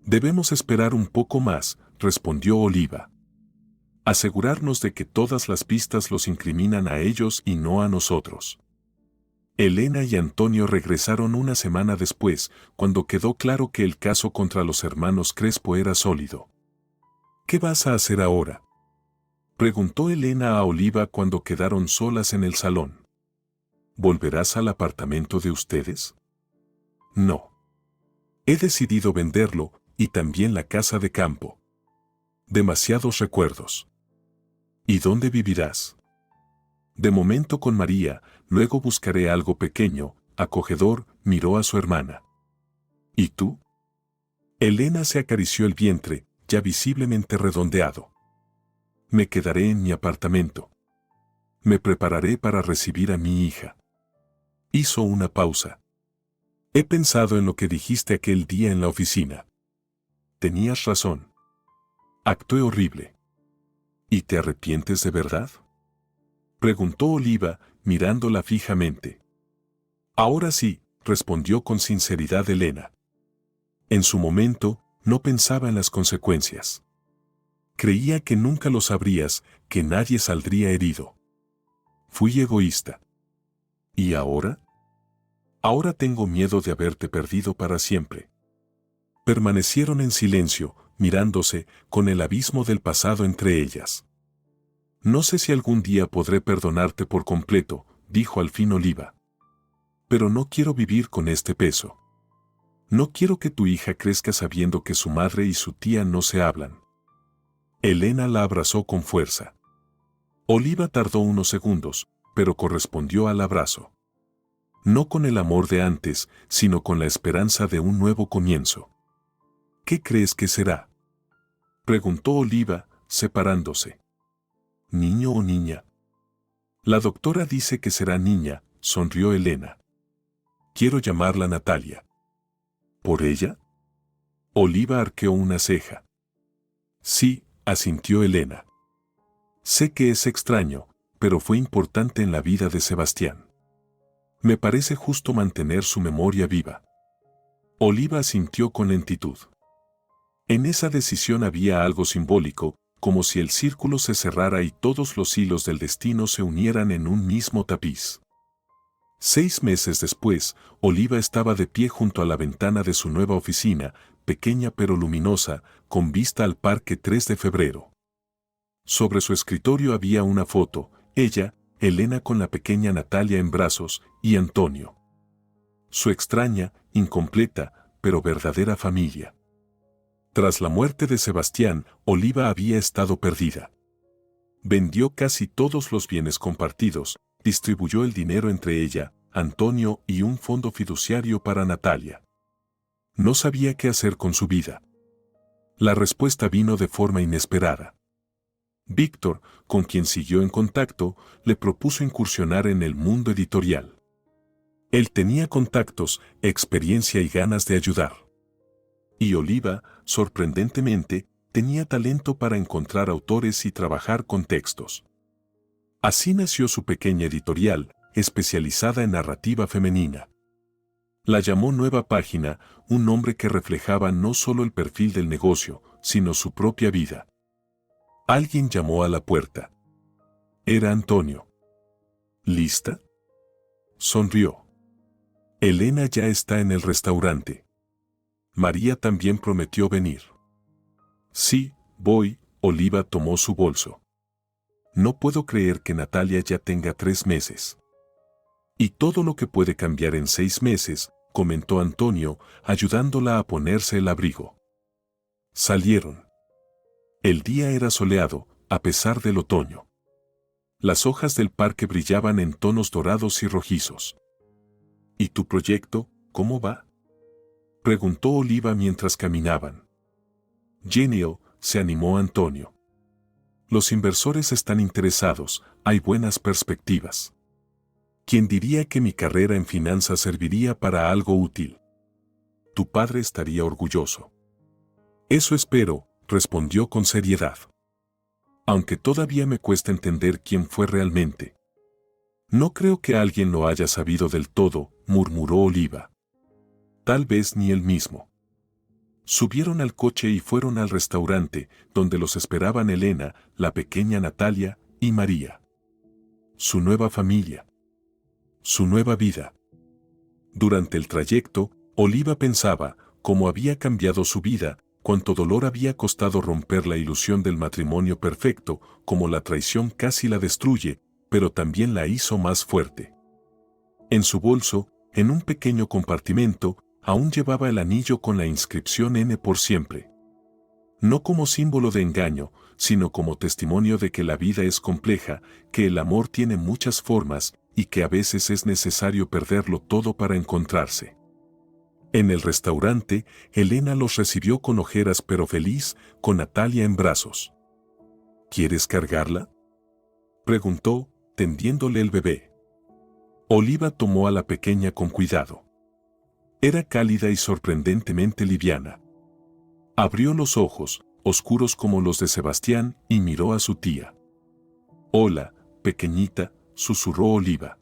Debemos esperar un poco más, respondió Oliva. Asegurarnos de que todas las pistas los incriminan a ellos y no a nosotros. Elena y Antonio regresaron una semana después, cuando quedó claro que el caso contra los hermanos Crespo era sólido. ¿Qué vas a hacer ahora?, preguntó Elena a Oliva cuando quedaron solas en el salón. ¿Volverás al apartamento de ustedes? No. He decidido venderlo, y también la casa de campo. Demasiados recuerdos. ¿Y dónde vivirás? De momento con María, luego buscaré algo pequeño, acogedor, miró a su hermana. ¿Y tú? Elena se acarició el vientre, ya visiblemente redondeado. Me quedaré en mi apartamento. Me prepararé para recibir a mi hija. Hizo una pausa. He pensado en lo que dijiste aquel día en la oficina. Tenías razón. Actué horrible. ¿Y te arrepientes de verdad?, preguntó Oliva, mirándola fijamente. Ahora sí, respondió con sinceridad Elena. En su momento, no pensaba en las consecuencias. Creía que nunca lo sabrías, que nadie saldría herido. Fui egoísta. ¿Y ahora? Ahora tengo miedo de haberte perdido para siempre. Permanecieron en silencio, mirándose, con el abismo del pasado entre ellas. No sé si algún día podré perdonarte por completo, dijo al fin Oliva. Pero no quiero vivir con este peso. No quiero que tu hija crezca sabiendo que su madre y su tía no se hablan. Elena la abrazó con fuerza. Oliva tardó unos segundos, pero correspondió al abrazo. No con el amor de antes, sino con la esperanza de un nuevo comienzo. ¿Qué crees que será?, preguntó Oliva, separándose. ¿Niño o niña? La doctora dice que será niña, sonrió Elena. Quiero llamarla Natalia. ¿Por ella? Oliva arqueó una ceja. Sí, asintió Elena. Sé que es extraño, pero fue importante en la vida de Sebastián. Me parece justo mantener su memoria viva. Oliva asintió con lentitud. En esa decisión había algo simbólico, como si el círculo se cerrara y todos los hilos del destino se unieran en un mismo tapiz. 6 meses después, Oliva estaba de pie junto a la ventana de su nueva oficina, pequeña pero luminosa, con vista al Parque 3 de Febrero. Sobre su escritorio había una foto, ella, Elena con la pequeña Natalia en brazos, y Antonio. Su extraña, incompleta, pero verdadera familia. Tras la muerte de Sebastián, Oliva había estado perdida. Vendió casi todos los bienes compartidos, distribuyó el dinero entre ella, Antonio y un fondo fiduciario para Natalia. No sabía qué hacer con su vida. La respuesta vino de forma inesperada. Víctor, con quien siguió en contacto, le propuso incursionar en el mundo editorial. Él tenía contactos, experiencia y ganas de ayudar. Y Oliva, sorprendentemente, tenía talento para encontrar autores y trabajar con textos. Así nació su pequeña editorial, especializada en narrativa femenina. La llamó Nueva Página, un nombre que reflejaba no solo el perfil del negocio, sino su propia vida. Alguien llamó a la puerta. Era Antonio. ¿Lista? Sonrió. Elena ya está en el restaurante. María también prometió venir. Sí, voy, Oliva tomó su bolso. No puedo creer que Natalia ya tenga 3 meses. Y todo lo que puede cambiar en 6 meses, comentó Antonio, ayudándola a ponerse el abrigo. Salieron. El día era soleado, a pesar del otoño. Las hojas del parque brillaban en tonos dorados y rojizos. ¿Y tu proyecto, cómo va?, preguntó Oliva mientras caminaban. Genial, se animó Antonio. Los inversores están interesados, hay buenas perspectivas. ¿Quién diría que mi carrera en finanzas serviría para algo útil? Tu padre estaría orgulloso. Eso espero, respondió con seriedad. Aunque todavía me cuesta entender quién fue realmente. No creo que alguien lo haya sabido del todo, murmuró Oliva. Tal vez ni él mismo. Subieron al coche y fueron al restaurante, donde los esperaban Elena, la pequeña Natalia y María. Su nueva familia. Su nueva vida. Durante el trayecto, Oliva pensaba cómo había cambiado su vida, cuánto dolor había costado romper la ilusión del matrimonio perfecto, cómo la traición casi la destruye, pero también la hizo más fuerte. En su bolso, en un pequeño compartimento, aún llevaba el anillo con la inscripción N por siempre. No como símbolo de engaño, sino como testimonio de que la vida es compleja, que el amor tiene muchas formas y que a veces es necesario perderlo todo para encontrarse. En el restaurante, Elena los recibió con ojeras pero feliz, con Natalia en brazos. ¿Quieres cargarla?, preguntó, tendiéndole el bebé. Oliva tomó a la pequeña con cuidado. Era cálida y sorprendentemente liviana. Abrió los ojos, oscuros como los de Sebastián, y miró a su tía. Hola, pequeñita, susurró Oliva.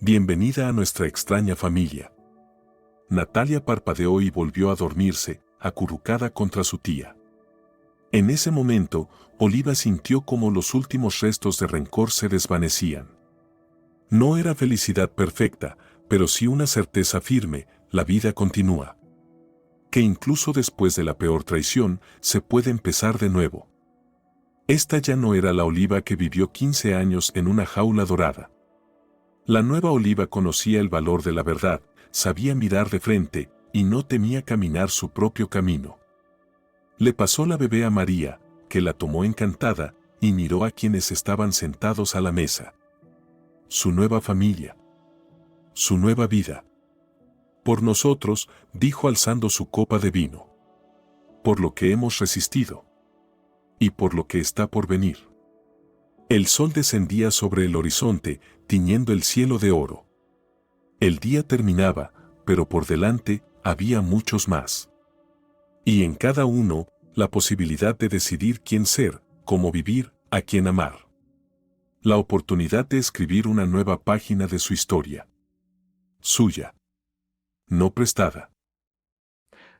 Bienvenida a nuestra extraña familia. Natalia parpadeó y volvió a dormirse, acurrucada contra su tía. En ese momento, Oliva sintió como los últimos restos de rencor se desvanecían. No era felicidad perfecta, pero sí una certeza firme, la vida continúa. Que incluso después de la peor traición, se puede empezar de nuevo. Esta ya no era la Oliva que vivió 15 años en una jaula dorada. La nueva Oliva conocía el valor de la verdad, sabía mirar de frente, y no temía caminar su propio camino. Le pasó la bebé a María, que la tomó encantada y miró a quienes estaban sentados a la mesa. Su nueva familia. Su nueva vida. Por nosotros, dijo alzando su copa de vino. Por lo que hemos resistido. Y por lo que está por venir. El sol descendía sobre el horizonte, tiñendo el cielo de oro. El día terminaba, pero por delante había muchos más. Y en cada uno, la posibilidad de decidir quién ser, cómo vivir, a quién amar. La oportunidad de escribir una nueva página de su historia. Suya. No prestada.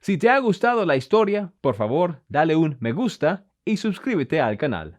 Si te ha gustado la historia, por favor, dale un me gusta y suscríbete al canal.